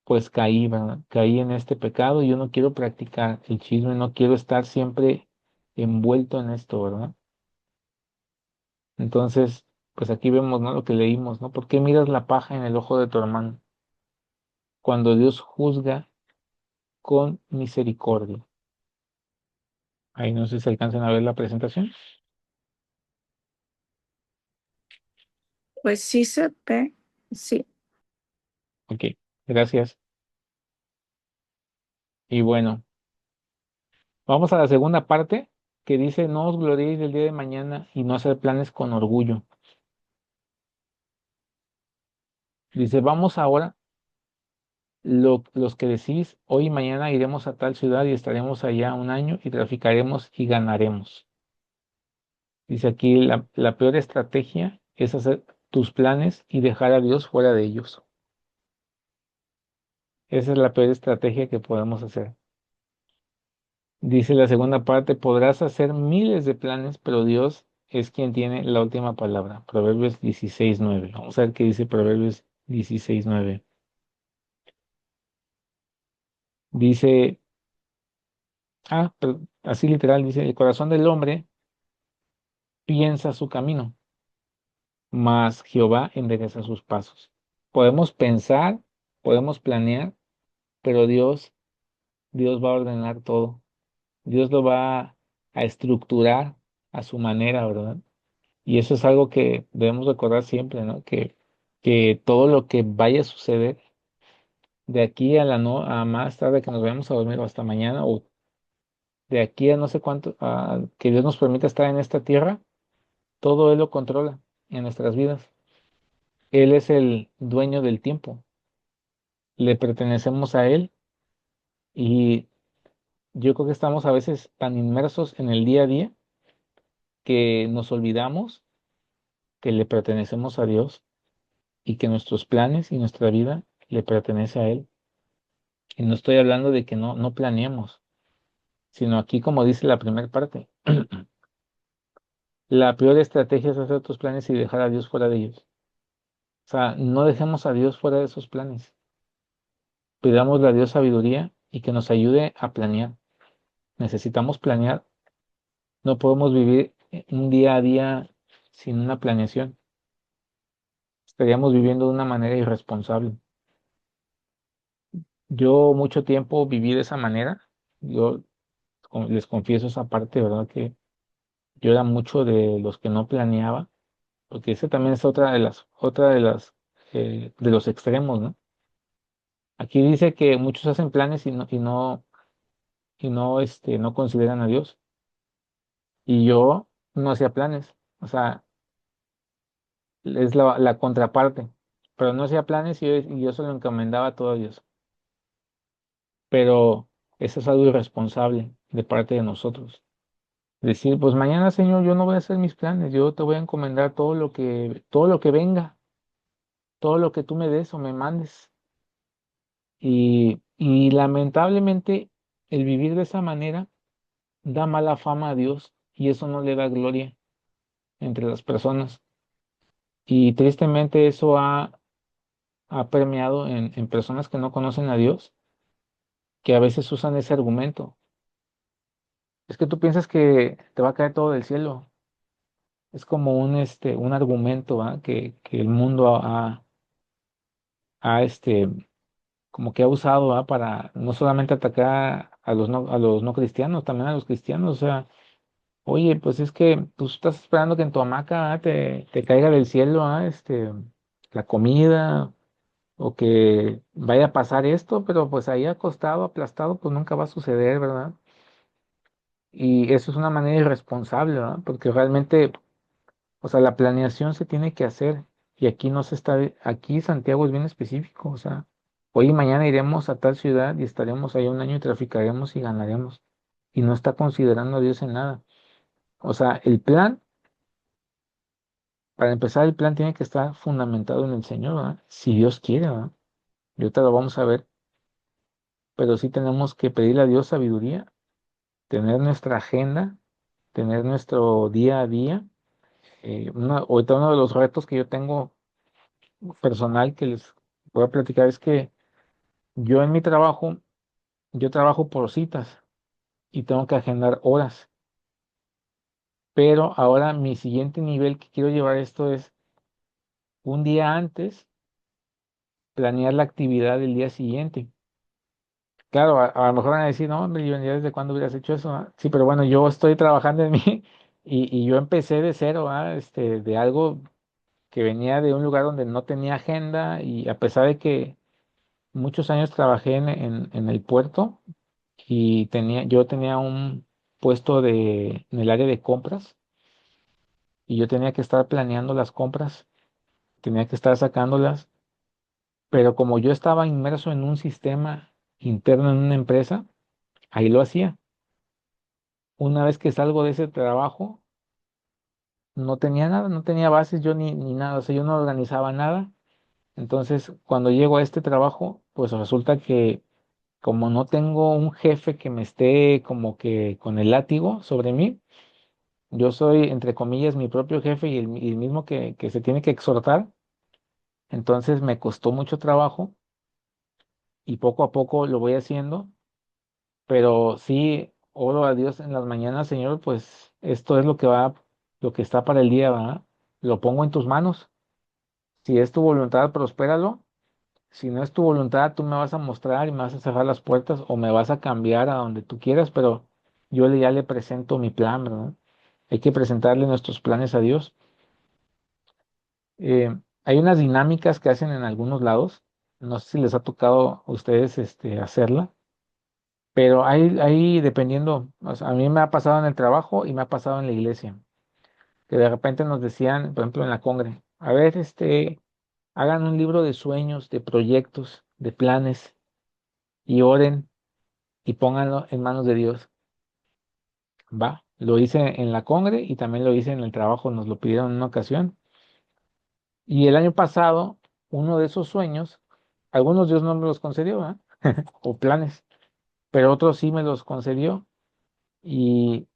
Speaker 1: pues caí, ¿verdad? Caí en este pecado y yo no quiero practicar el chisme, no quiero estar siempre envuelto en esto, ¿verdad? Entonces, pues aquí vemos, ¿no? Lo que leímos, ¿no? ¿Por qué miras la paja en el ojo de tu hermano cuando Dios juzga con misericordia? Ahí no sé si alcanzan a ver la presentación.
Speaker 3: Pues sí se ve, sí.
Speaker 1: Ok, gracias. Y bueno, vamos a la segunda parte que dice, no os gloriéis del día de mañana y no hacer planes con orgullo. Dice, vamos ahora, los que decís, hoy y mañana iremos a tal ciudad y estaremos allá un año y traficaremos y ganaremos. Dice aquí, la peor estrategia es hacer tus planes y dejar a Dios fuera de ellos. Esa es la peor estrategia que podemos hacer. Dice la segunda parte, podrás hacer miles de planes, pero Dios es quien tiene la última palabra. Proverbios 16:9. Vamos a ver qué dice Proverbios 16:9. Dice, así literal, dice, el corazón del hombre piensa su camino, mas Jehová endereza sus pasos. Podemos pensar, podemos planear, pero Dios va a ordenar todo. Dios lo va a estructurar a su manera, ¿verdad? Y eso es algo que debemos recordar siempre, ¿no? Que todo lo que vaya a suceder de aquí a a más tarde que nos vayamos a dormir o hasta mañana o de aquí a no sé cuánto, que Dios nos permita estar en esta tierra, todo Él lo controla en nuestras vidas. Él es el dueño del tiempo, le pertenecemos a Él y yo creo que estamos a veces tan inmersos en el día a día que nos olvidamos que le pertenecemos a Dios y que nuestros planes y nuestra vida le pertenece a Él. Y no estoy hablando de que no planeemos, sino aquí como dice la primera parte, la peor estrategia es hacer tus planes y dejar a Dios fuera de ellos. O sea, no dejemos a Dios fuera de esos planes. Pidámosle a Dios sabiduría y que nos ayude a planear. Necesitamos planear. No podemos vivir un día a día sin una planeación. Estaríamos viviendo de una manera irresponsable. Yo mucho tiempo viví de esa manera. Yo les confieso esa parte, ¿verdad? Que yo era mucho de los que no planeaba, porque ese también es de los extremos, ¿no? Aquí dice que muchos hacen planes no consideran a Dios. Y yo no hacía planes. O sea, es la contraparte. Pero no hacía planes y yo se lo encomendaba todo a Dios. Pero eso es algo irresponsable de parte de nosotros. Decir, pues mañana, Señor, yo no voy a hacer mis planes, yo te voy a encomendar todo lo que venga, todo lo que tú me des o me mandes. Y lamentablemente el vivir de esa manera da mala fama a Dios y eso no le da gloria entre las personas. Y tristemente eso ha permeado en personas que no conocen a Dios, que a veces usan ese argumento. Es que tú piensas que te va a caer todo del cielo. Es como un argumento, ¿va? Que el mundo ha como que ha usado, ¿va? Para no solamente atacar a los no cristianos, también a los cristianos. O sea, oye, pues es que tú estás esperando que en tu hamaca, te caiga del cielo, la comida, o que vaya a pasar esto, pero pues ahí acostado, aplastado, pues nunca va a suceder, ¿verdad? Y eso es una manera irresponsable, ¿verdad? Porque realmente, o sea, la planeación se tiene que hacer y aquí no se está, aquí Santiago es bien específico, o sea, hoy y mañana iremos a tal ciudad y estaremos ahí un año y traficaremos y ganaremos. Y no está considerando a Dios en nada. O sea, el plan, para empezar, el plan tiene que estar fundamentado en el Señor, ¿verdad? Si Dios quiere, ¿verdad? Y ahorita lo vamos a ver, pero sí tenemos que pedirle a Dios sabiduría, tener nuestra agenda, tener nuestro día a día. Ahorita uno de los retos que yo tengo personal que les voy a platicar es que yo en mi trabajo, yo trabajo por citas y tengo que agendar horas, pero ahora mi siguiente nivel que quiero llevar esto es un día antes planear la actividad del día siguiente. Claro, a lo mejor van a decir, no, hombre, yo ya desde cuándo hubieras hecho eso, ¿ah? Sí, pero bueno, yo estoy trabajando en mí y yo empecé de cero, ¿ah? De algo que venía de un lugar donde no tenía agenda y a pesar de que muchos años trabajé en el puerto y yo tenía un puesto en el área de compras y yo tenía que estar planeando las compras, tenía que estar sacándolas, pero como yo estaba inmerso en un sistema interno en una empresa, ahí lo hacía. Una vez que salgo de ese trabajo, no tenía nada, no tenía bases yo ni nada, o sea, yo no organizaba nada. Entonces, cuando llego a este trabajo, pues resulta que como no tengo un jefe que me esté como que con el látigo sobre mí, yo soy, entre comillas, mi propio jefe y el mismo que se tiene que exhortar. Entonces me costó mucho trabajo y poco a poco lo voy haciendo, pero sí oro a Dios en las mañanas, Señor, pues esto es lo que está para el día, ¿verdad? Lo pongo en tus manos. Si es tu voluntad, prospéralo. Si no es tu voluntad, tú me vas a mostrar y me vas a cerrar las puertas o me vas a cambiar a donde tú quieras, pero ya le presento mi plan, ¿verdad? Hay que presentarle nuestros planes a Dios. Hay unas dinámicas que hacen en algunos lados, no sé si les ha tocado a ustedes hacerla, pero hay dependiendo, o sea, a mí me ha pasado en el trabajo y me ha pasado en la iglesia, que de repente nos decían, por ejemplo, en la congre, a ver, hagan un libro de sueños, de proyectos, de planes y oren y pónganlo en manos de Dios. Va, lo hice en la congre y también lo hice en el trabajo, nos lo pidieron en una ocasión. Y el año pasado, uno de esos sueños, algunos Dios no me los concedió, ¿verdad? O planes, pero otros sí me los concedió y,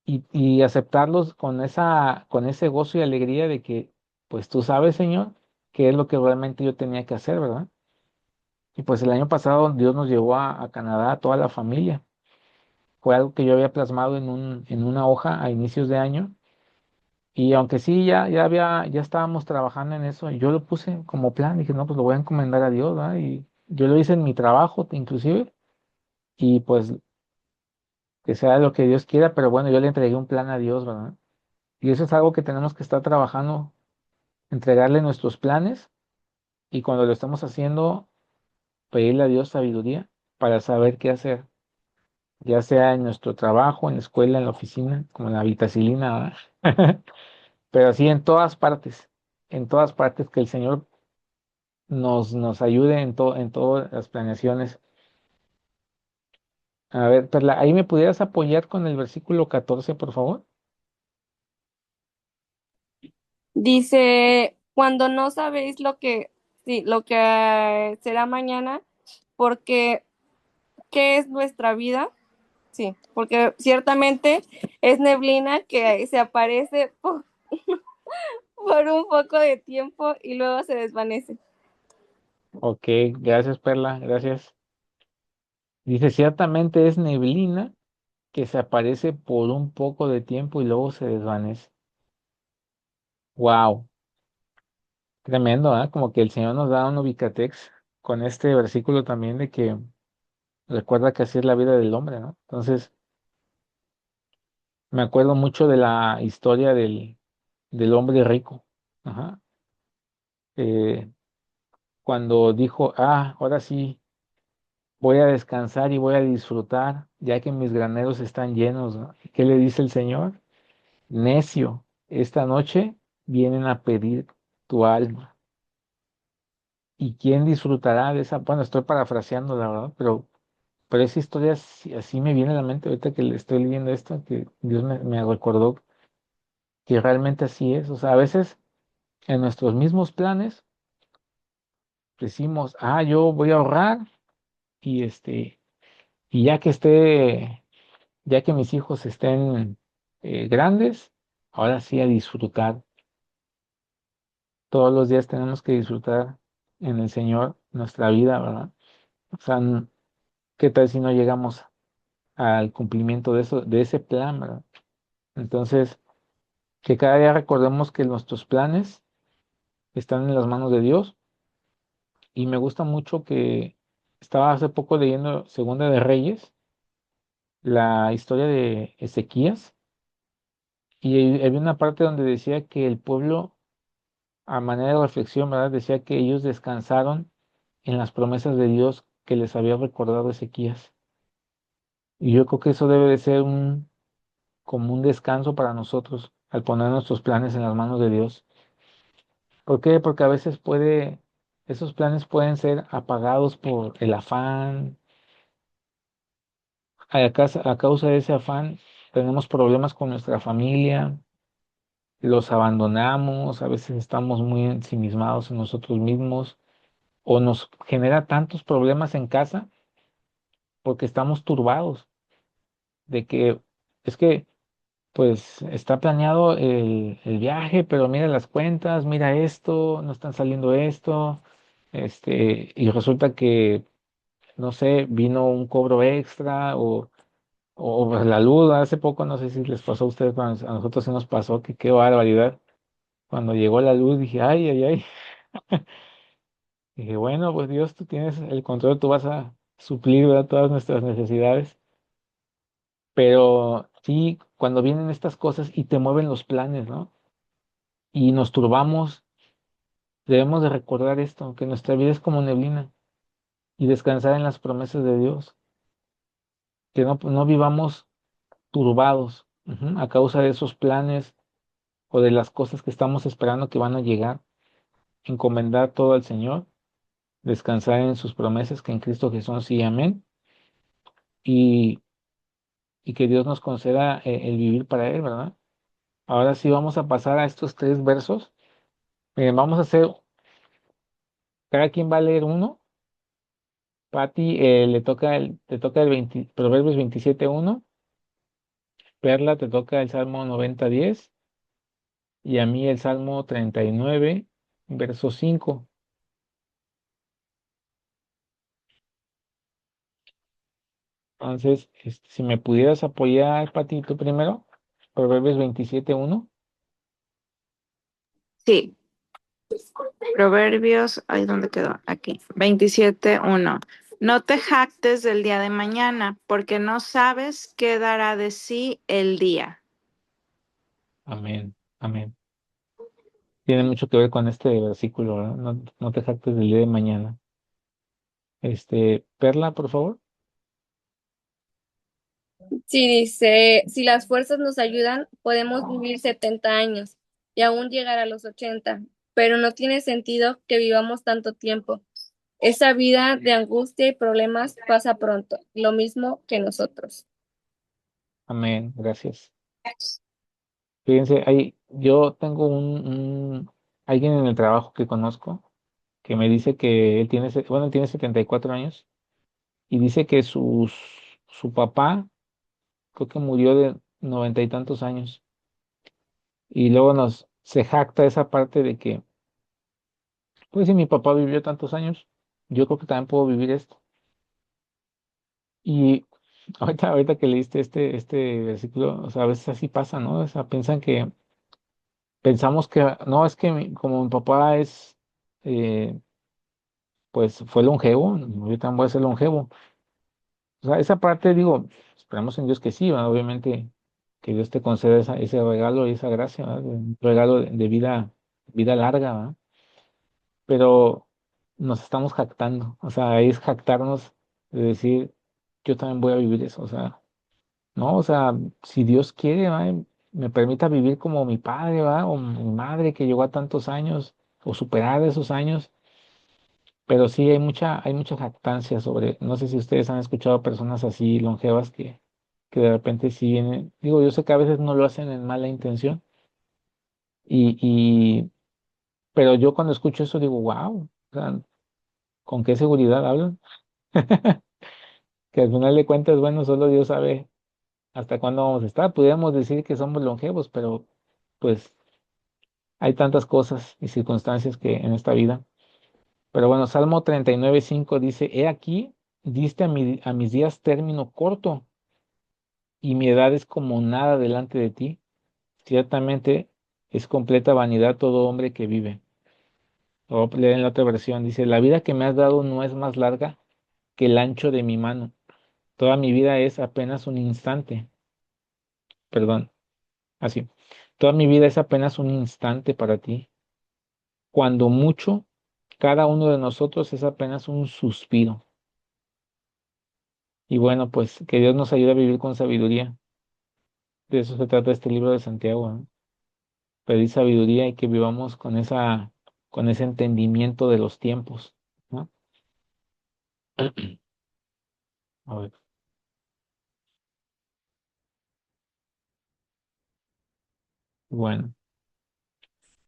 Speaker 1: y aceptarlos con ese gozo y alegría de que, pues tú sabes, Señor, qué es lo que realmente yo tenía que hacer, ¿verdad? Y pues el año pasado Dios nos llevó a Canadá, a toda la familia. Fue algo que yo había plasmado en una hoja a inicios de año. Y aunque sí, ya estábamos trabajando en eso, y yo lo puse como plan, dije, no, pues lo voy a encomendar a Dios, ¿verdad? Y yo lo hice en mi trabajo, inclusive, y pues que sea lo que Dios quiera, pero bueno, yo le entregué un plan a Dios, ¿verdad? Y eso es algo que tenemos que estar trabajando, entregarle nuestros planes, y cuando lo estamos haciendo, pedirle a Dios sabiduría para saber qué hacer, ya sea en nuestro trabajo, en la escuela, en la oficina, como en la vitacilina, ¿verdad? Pero sí en todas partes que el Señor nos ayude en todas las planeaciones. A ver, Perla, ¿ahí me pudieras apoyar con el versículo 14, por favor?
Speaker 2: Dice, cuando no sabéis lo que será mañana, porque ¿qué es nuestra vida? Sí, porque ciertamente es neblina que se aparece por un poco de tiempo y luego se desvanece.
Speaker 1: Ok, gracias, Perla, gracias. Dice, ciertamente es neblina que se aparece por un poco de tiempo y luego se desvanece. Wow, tremendo, ¿ah? Como que el Señor nos da un ubicatex con este versículo también de que recuerda que así es la vida del hombre, ¿no? Entonces, me acuerdo mucho de la historia del hombre rico. Ajá. Eh, Cuando dijo, ahora sí, voy a descansar y voy a disfrutar, ya que mis graneros están llenos, ¿no? ¿Y qué le dice el Señor? Necio, esta noche vienen a pedir tu alma. ¿Y quién disfrutará de esa? Bueno, estoy parafraseando, la verdad, pero esa historia así me viene a la mente ahorita que le estoy leyendo esto, que Dios me recordó que realmente así es. O sea, a veces en nuestros mismos planes decimos, yo voy a ahorrar y y ya que mis hijos estén grandes, ahora sí a disfrutar. Todos los días tenemos que disfrutar en el Señor nuestra vida, ¿verdad? O sea, ¿qué tal si no llegamos al cumplimiento de eso, de ese plan, ¿verdad? Entonces, que cada día recordemos que nuestros planes están en las manos de Dios. Y me gusta mucho que estaba hace poco leyendo Segunda de Reyes, la historia de Ezequías, y había una parte donde decía que el pueblo, a manera de reflexión, ¿verdad? Decía que ellos descansaron en las promesas de Dios que les había recordado Ezequías. Y yo creo que eso debe de ser como un descanso para nosotros al poner nuestros planes en las manos de Dios. ¿Por qué? Porque a veces esos planes pueden ser apagados por el afán. A causa de ese afán tenemos problemas con nuestra familia, los abandonamos, a veces estamos muy ensimismados en nosotros mismos o nos genera tantos problemas en casa porque estamos turbados de que es que pues está planeado el viaje, pero mira las cuentas, mira esto, no están saliendo esto, y resulta que, no sé, vino un cobro extra o pues, la luz. Hace poco, no sé si les pasó a ustedes, pero a nosotros sí nos pasó que qué barbaridad. Cuando llegó la luz dije, ay, ay, ay. Dije, bueno, pues Dios, tú tienes el control, tú vas a suplir, ¿verdad? Todas nuestras necesidades. Pero sí, cuando vienen estas cosas y te mueven los planes, ¿no? Y nos turbamos, debemos de recordar esto, que nuestra vida es como neblina y descansar en las promesas de Dios, que no vivamos turbados, a causa de esos planes o de las cosas que estamos esperando que van a llegar. Encomendar todo al Señor, descansar en sus promesas que en Cristo Jesús sí, amén, y, y que Dios nos conceda el vivir para Él, ¿verdad? Ahora sí vamos a pasar a estos tres versos. Miren, vamos a hacer, cada quien va a leer uno. Patti, te toca el Proverbios 27:1. Perla, te toca el Salmo 90:10 y a mí el Salmo 39, verso 5. Entonces, si me pudieras apoyar, Pati, tú primero, Proverbios 27:1.
Speaker 3: Sí, Proverbios, ay, ¿dónde quedó? Aquí, 27:1. No te jactes del día de mañana, porque no sabes qué dará de sí el día.
Speaker 1: Amén, amén. Tiene mucho que ver con este versículo, ¿verdad? No te jactes del día de mañana. Perla, por favor.
Speaker 2: Sí, dice, si las fuerzas nos ayudan, podemos vivir 70 años y aún llegar a los 80, pero no tiene sentido que vivamos tanto tiempo. Esa vida de angustia y problemas pasa pronto, lo mismo que nosotros.
Speaker 1: Amén, gracias. Fíjense, yo tengo alguien en el trabajo que conozco que me dice que él tiene 74 años y dice que su papá creo que murió de 90 y tantos años. Y luego se jacta esa parte de que, pues si mi papá vivió tantos años, yo creo que también puedo vivir esto. Y ahorita que leíste este versículo, o sea, a veces así pasa, ¿no? O sea, pensamos que, no, es que como mi papá eh, pues fue longevo, yo también voy a ser longevo. O sea, esa parte, digo, esperamos en Dios que sí, ¿verdad? Obviamente que Dios te conceda ese regalo y esa gracia, ¿verdad? Un regalo de vida larga, ¿verdad? Pero nos estamos jactando, o sea, es jactarnos de decir, yo también voy a vivir eso, o sea, no, o sea, si Dios quiere, ¿verdad? Me permita vivir como mi padre, ¿verdad? O mi madre que llegó a tantos años, o superar esos años. Pero sí hay mucha jactancia sobre, no sé si ustedes han escuchado personas así longevas que de repente sí vienen, digo, yo sé que a veces no lo hacen en mala intención, y, y, pero yo cuando escucho eso digo, wow, o sea, ¿con qué seguridad hablan? Que al final de cuentas, bueno, solo Dios sabe hasta cuándo vamos a estar. Pudiéramos decir que somos longevos, pero pues hay tantas cosas y circunstancias que en esta vida. Pero bueno, Salmo 39:5 dice, He aquí, diste a mis días término corto y mi edad es como nada delante de ti. Ciertamente es completa vanidad todo hombre que vive. O leer en la otra versión, dice, la vida que me has dado no es más larga que el ancho de mi mano. Toda mi vida es apenas un instante. Perdón, así. Toda mi vida es apenas un instante para ti. Cuando mucho, cada uno de nosotros es apenas un suspiro. Y bueno, pues que Dios nos ayude a vivir con sabiduría. De eso se trata este libro de Santiago, ¿no? Pedir sabiduría y que vivamos con ese entendimiento de los tiempos, ¿no? A ver, bueno,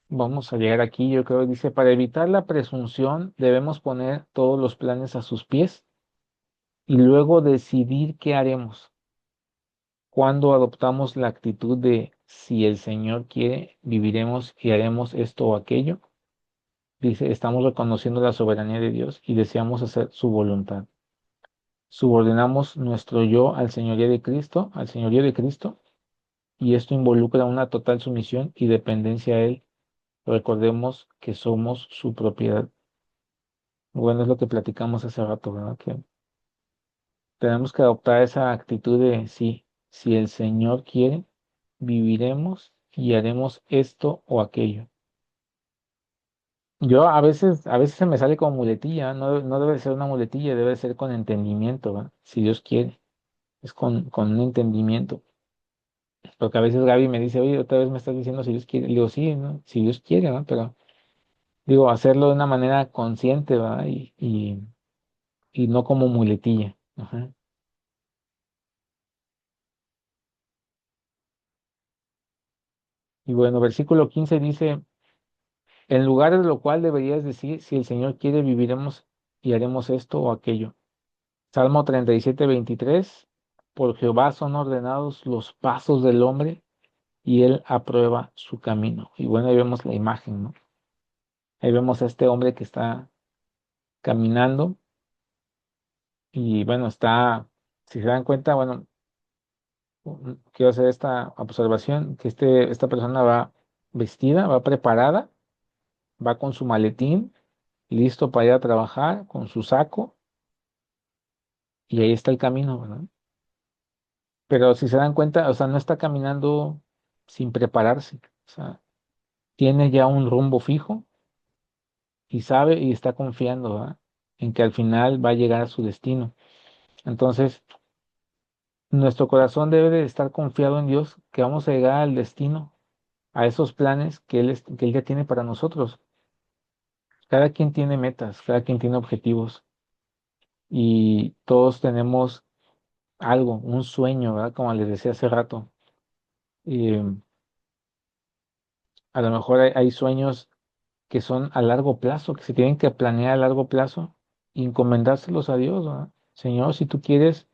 Speaker 1: vamos a llegar aquí. Yo creo, dice, para evitar la presunción debemos poner todos los planes a sus pies y luego decidir qué haremos. Cuando adoptamos la actitud de si el Señor quiere, viviremos y haremos esto o aquello, dice, estamos reconociendo la soberanía de Dios y deseamos hacer su voluntad. Subordinamos nuestro yo al señorío de Cristo, y esto involucra una total sumisión y dependencia a Él. Recordemos que somos su propiedad. Bueno, es lo que platicamos hace rato, ¿verdad? Que tenemos que adoptar esa actitud de sí, si el Señor quiere, viviremos y haremos esto o aquello. Yo a veces se me sale como muletilla, no, no debe ser una muletilla, debe ser con entendimiento, ¿verdad? Si Dios quiere, es con un entendimiento. Porque a veces Gaby me dice, oye, otra vez me estás diciendo si Dios quiere. Le digo, sí, ¿no? Si Dios quiere, ¿no? Pero digo, hacerlo de una manera consciente, ¿verdad? Y no como muletilla. Ajá. Y bueno, versículo 15 dice, en lugar de lo cual deberías decir, si el Señor quiere, viviremos y haremos esto o aquello. Salmo 37:23, por Jehová son ordenados los pasos del hombre y él aprueba su camino. Y bueno, ahí vemos la imagen, ¿no? Ahí vemos a este hombre que está caminando. Y bueno, si se dan cuenta, bueno, quiero hacer esta observación, que esta persona va vestida, va preparada, va con su maletín, listo para ir a trabajar, con su saco, y ahí está el camino, ¿verdad? Pero si se dan cuenta, o sea, no está caminando sin prepararse, o sea, tiene ya un rumbo fijo y sabe y está confiando, ¿verdad? En que al final va a llegar a su destino. Entonces, nuestro corazón debe de estar confiado en Dios, que vamos a llegar al destino, a esos planes que Él ya tiene para nosotros. cada quien tiene metas, cada quien tiene objetivos y todos tenemos algo, un sueño, ¿verdad? Como les decía hace rato. Eh, a lo mejor hay sueños que son a largo plazo, que se tienen que planear a largo plazo y encomendárselos a Dios, ¿verdad? Señor, si tú quieres,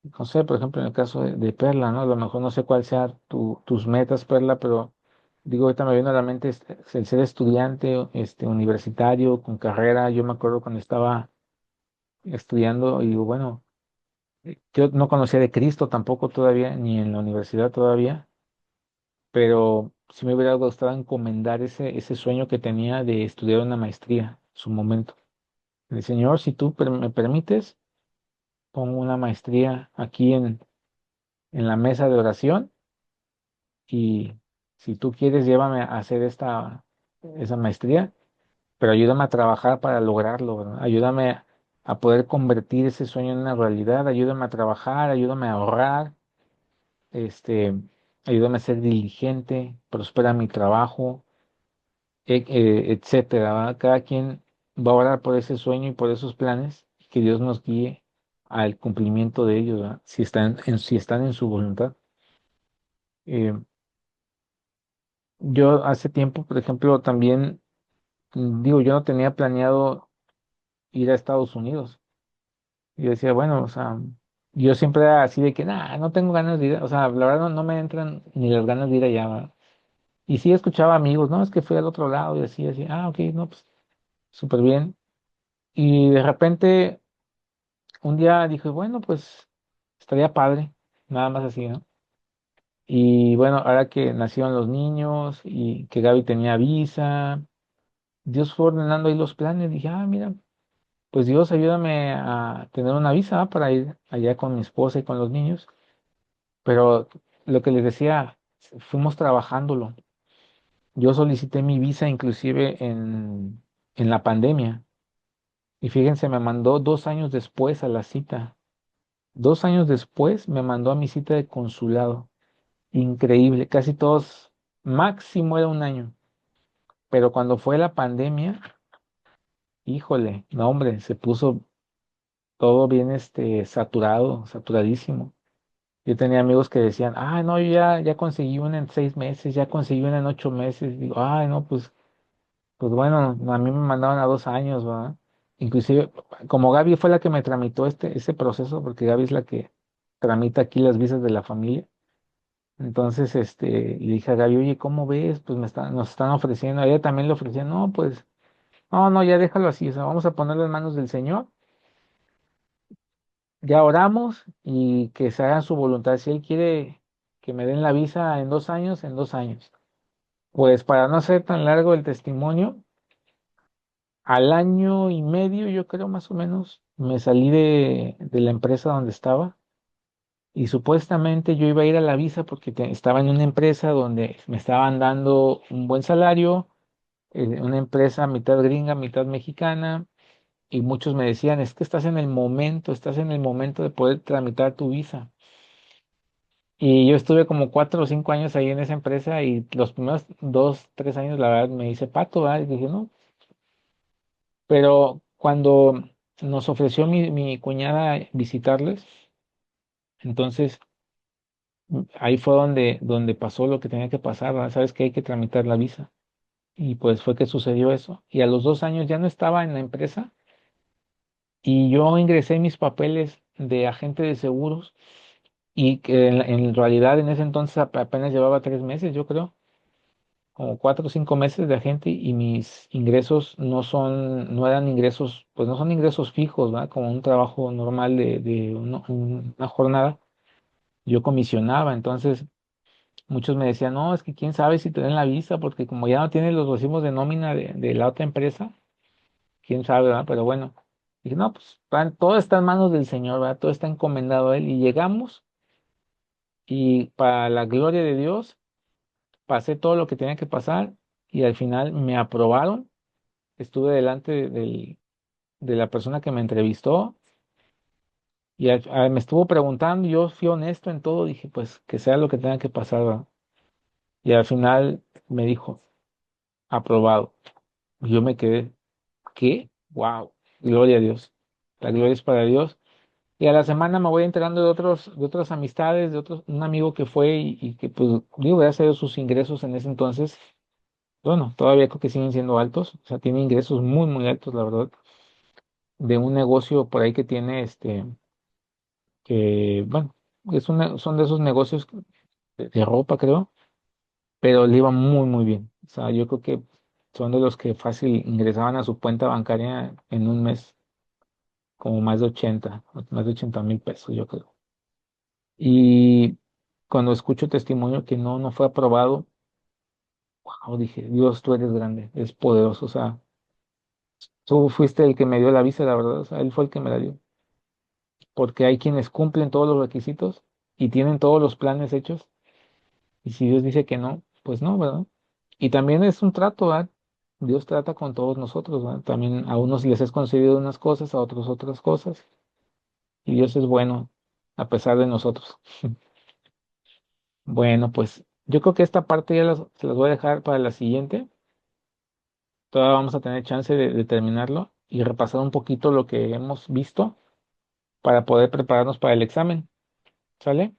Speaker 1: no sé, por ejemplo, en el caso de Perla, ¿no? A lo mejor no sé cuál sea tus metas, Perla, pero digo, ahorita me viene a la mente el ser estudiante, universitario, con carrera. Yo me acuerdo cuando estaba estudiando y digo, bueno, yo no conocía de Cristo tampoco todavía, ni en la universidad todavía, pero sí me hubiera gustado encomendar ese sueño que tenía de estudiar una maestría en su momento. El Señor, si tú me permites, pongo una maestría aquí en la mesa de oración y si tú quieres, llévame a hacer esa maestría, pero ayúdame a trabajar para lograrlo, ¿verdad? Ayúdame a poder convertir ese sueño en una realidad, ayúdame a trabajar, ayúdame a ahorrar, este, ayúdame a ser diligente, prospera mi trabajo, etcétera, ¿verdad? Cada quien va a orar por ese sueño y por esos planes, y que Dios nos guíe al cumplimiento de ellos, ¿verdad? Si están en su voluntad. Eh, yo hace tiempo, por ejemplo, también digo, yo no tenía planeado ir a Estados Unidos. Y yo decía, bueno, o sea, yo siempre era así de que, nada, no tengo ganas de ir, o sea, la verdad no me entran ni las ganas de ir allá, ¿verdad? Y sí escuchaba amigos, no, es que fui al otro lado y así, ok, no, pues súper bien. Y de repente un día dije, bueno, pues estaría padre, nada más así, ¿no? Y bueno, ahora que nacieron los niños y que Gaby tenía visa, Dios fue ordenando ahí los planes, dije, mira, pues Dios ayúdame a tener una visa, ¿va? Para ir allá con mi esposa y con los niños. Pero lo que les decía, fuimos trabajándolo. Yo solicité mi visa inclusive en la pandemia. Y fíjense, me mandó 2 años después a la cita. 2 años después me mandó a mi cita de consulado. Increíble, casi todos, máximo era un año. Pero cuando fue la pandemia, híjole, no hombre, se puso todo bien saturado, saturadísimo. Yo tenía amigos que decían, no, yo ya conseguí una en 6 meses, ya conseguí una en 8 meses. Digo, no, pues bueno, a mí me mandaron a 2 años, ¿verdad? Inclusive, como Gaby fue la que me tramitó ese proceso, porque Gaby es la que tramita aquí las visas de la familia. Entonces, le dije a Gaby, oye, ¿cómo ves? Pues nos están ofreciendo, a ella también le ofrecían, no, pues, no, ya déjalo así, o sea, vamos a ponerlo en manos del Señor, ya oramos y que se haga su voluntad. Si Él quiere que me den la visa en 2 años, en 2 años. Pues para no ser tan largo el testimonio, al año y medio, yo creo más o menos, me salí de la empresa donde estaba y supuestamente yo iba a ir a la visa porque estaba en una empresa donde me estaban dando un buen salario, una empresa mitad gringa, mitad mexicana, y muchos me decían, es que estás en el momento de poder tramitar tu visa. Y yo estuve como 4 o 5 años ahí en esa empresa y los primeros 2, 3 años, la verdad, me hice pato, ¿verdad? Y dije, no. Pero cuando nos ofreció mi cuñada visitarles, entonces ahí fue donde pasó lo que tenía que pasar, ¿verdad? Sabes que hay que tramitar la visa. Y pues fue que sucedió eso. Y a los 2 años ya no estaba en la empresa y yo ingresé mis papeles de agente de seguros y que en realidad en ese entonces apenas llevaba 3 meses, yo creo, como 4 o 5 meses de agente y mis ingresos no eran ingresos, pues no son ingresos fijos, ¿verdad? Como un trabajo normal de una jornada. Yo comisionaba, entonces muchos me decían, no, es que quién sabe si te den la visa, porque como ya no tienes los recibos de nómina de la otra empresa, quién sabe, ¿verdad? Pero bueno, dije, no, pues todo está en manos del Señor, ¿verdad? Todo está encomendado a Él y llegamos y para la gloria de Dios pasé todo lo que tenía que pasar y al final me aprobaron. Estuve delante de la persona que me entrevistó y me estuvo preguntando, yo fui honesto en todo, dije, pues que sea lo que tenga que pasar, ¿verdad? Y al final me dijo, aprobado. Y yo me quedé. ¿Qué? ¡Wow! Gloria a Dios. La gloria es para Dios. Y a la semana me voy enterando de otras amistades, de otros, un amigo que fue y que, pues, digo, gracias a Dios sus ingresos en ese entonces, bueno, todavía creo que siguen siendo altos, o sea, tiene ingresos muy, muy altos, la verdad, de un negocio por ahí que tiene, que, bueno, son de esos negocios de ropa, creo, pero le iba muy, muy bien. O sea, yo creo que son de los que fácil ingresaban a su cuenta bancaria en un mes como más de 80,000 pesos, yo creo. Y cuando escucho testimonio que no fue aprobado, wow, dije, Dios, tú eres grande, es poderoso. O sea, tú fuiste el que me dio la visa, la verdad. O sea, Él fue el que me la dio. Porque hay quienes cumplen todos los requisitos y tienen todos los planes hechos. Y si Dios dice que no, pues no, ¿verdad? Y también es un trato, ¿verdad? Dios trata con todos nosotros, ¿verdad? También a unos les es concedido unas cosas, a otros otras cosas. Y Dios es bueno a pesar de nosotros. Bueno, pues yo creo que esta parte se las voy a dejar para la siguiente. Todavía vamos a tener chance de terminarlo y repasar un poquito lo que hemos visto para poder prepararnos para el examen. ¿Sale?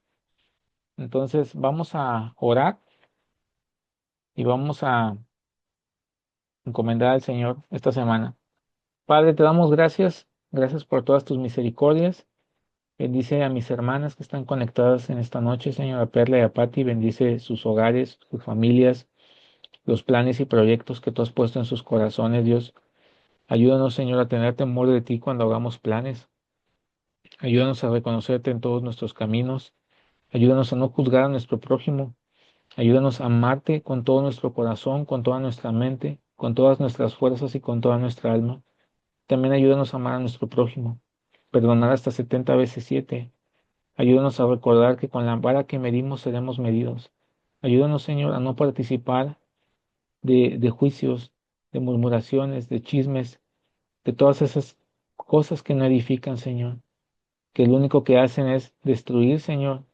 Speaker 1: Entonces vamos a orar y vamos a encomendar al Señor esta semana. Padre, te damos gracias. Gracias por todas tus misericordias. Bendice a mis hermanas que están conectadas en esta noche, Señor, a Perla y a Patti. Bendice sus hogares, sus familias, los planes y proyectos que tú has puesto en sus corazones, Dios. Ayúdanos, Señor, a tener temor de ti cuando hagamos planes. Ayúdanos a reconocerte en todos nuestros caminos. Ayúdanos a no juzgar a nuestro prójimo. Ayúdanos a amarte con todo nuestro corazón, con toda nuestra mente, con todas nuestras fuerzas y con toda nuestra alma. También ayúdanos a amar a nuestro prójimo. Perdonar hasta 70 veces 7. Ayúdanos a recordar que con la vara que medimos seremos medidos. Ayúdanos, Señor, a no participar de juicios, de murmuraciones, de chismes, de todas esas cosas que no edifican, Señor, que lo único que hacen es destruir, Señor,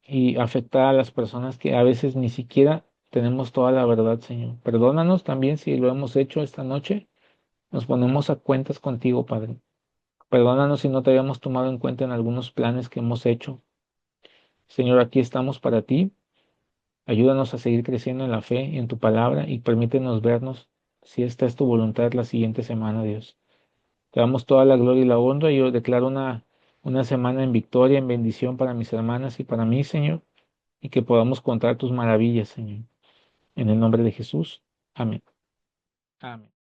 Speaker 1: y afectar a las personas que a veces ni siquiera tenemos toda la verdad, Señor. Perdónanos también si lo hemos hecho esta noche. Nos ponemos a cuentas contigo, Padre. Perdónanos si no te habíamos tomado en cuenta en algunos planes que hemos hecho. Señor, aquí estamos para ti. Ayúdanos a seguir creciendo en la fe y en tu palabra y permítenos vernos, si esta es tu voluntad, la siguiente semana, Dios. Te damos toda la gloria y la honra y yo declaro una semana en victoria, en bendición para mis hermanas y para mí, Señor, y que podamos contar tus maravillas, Señor. En el nombre de Jesús. Amén. Amén.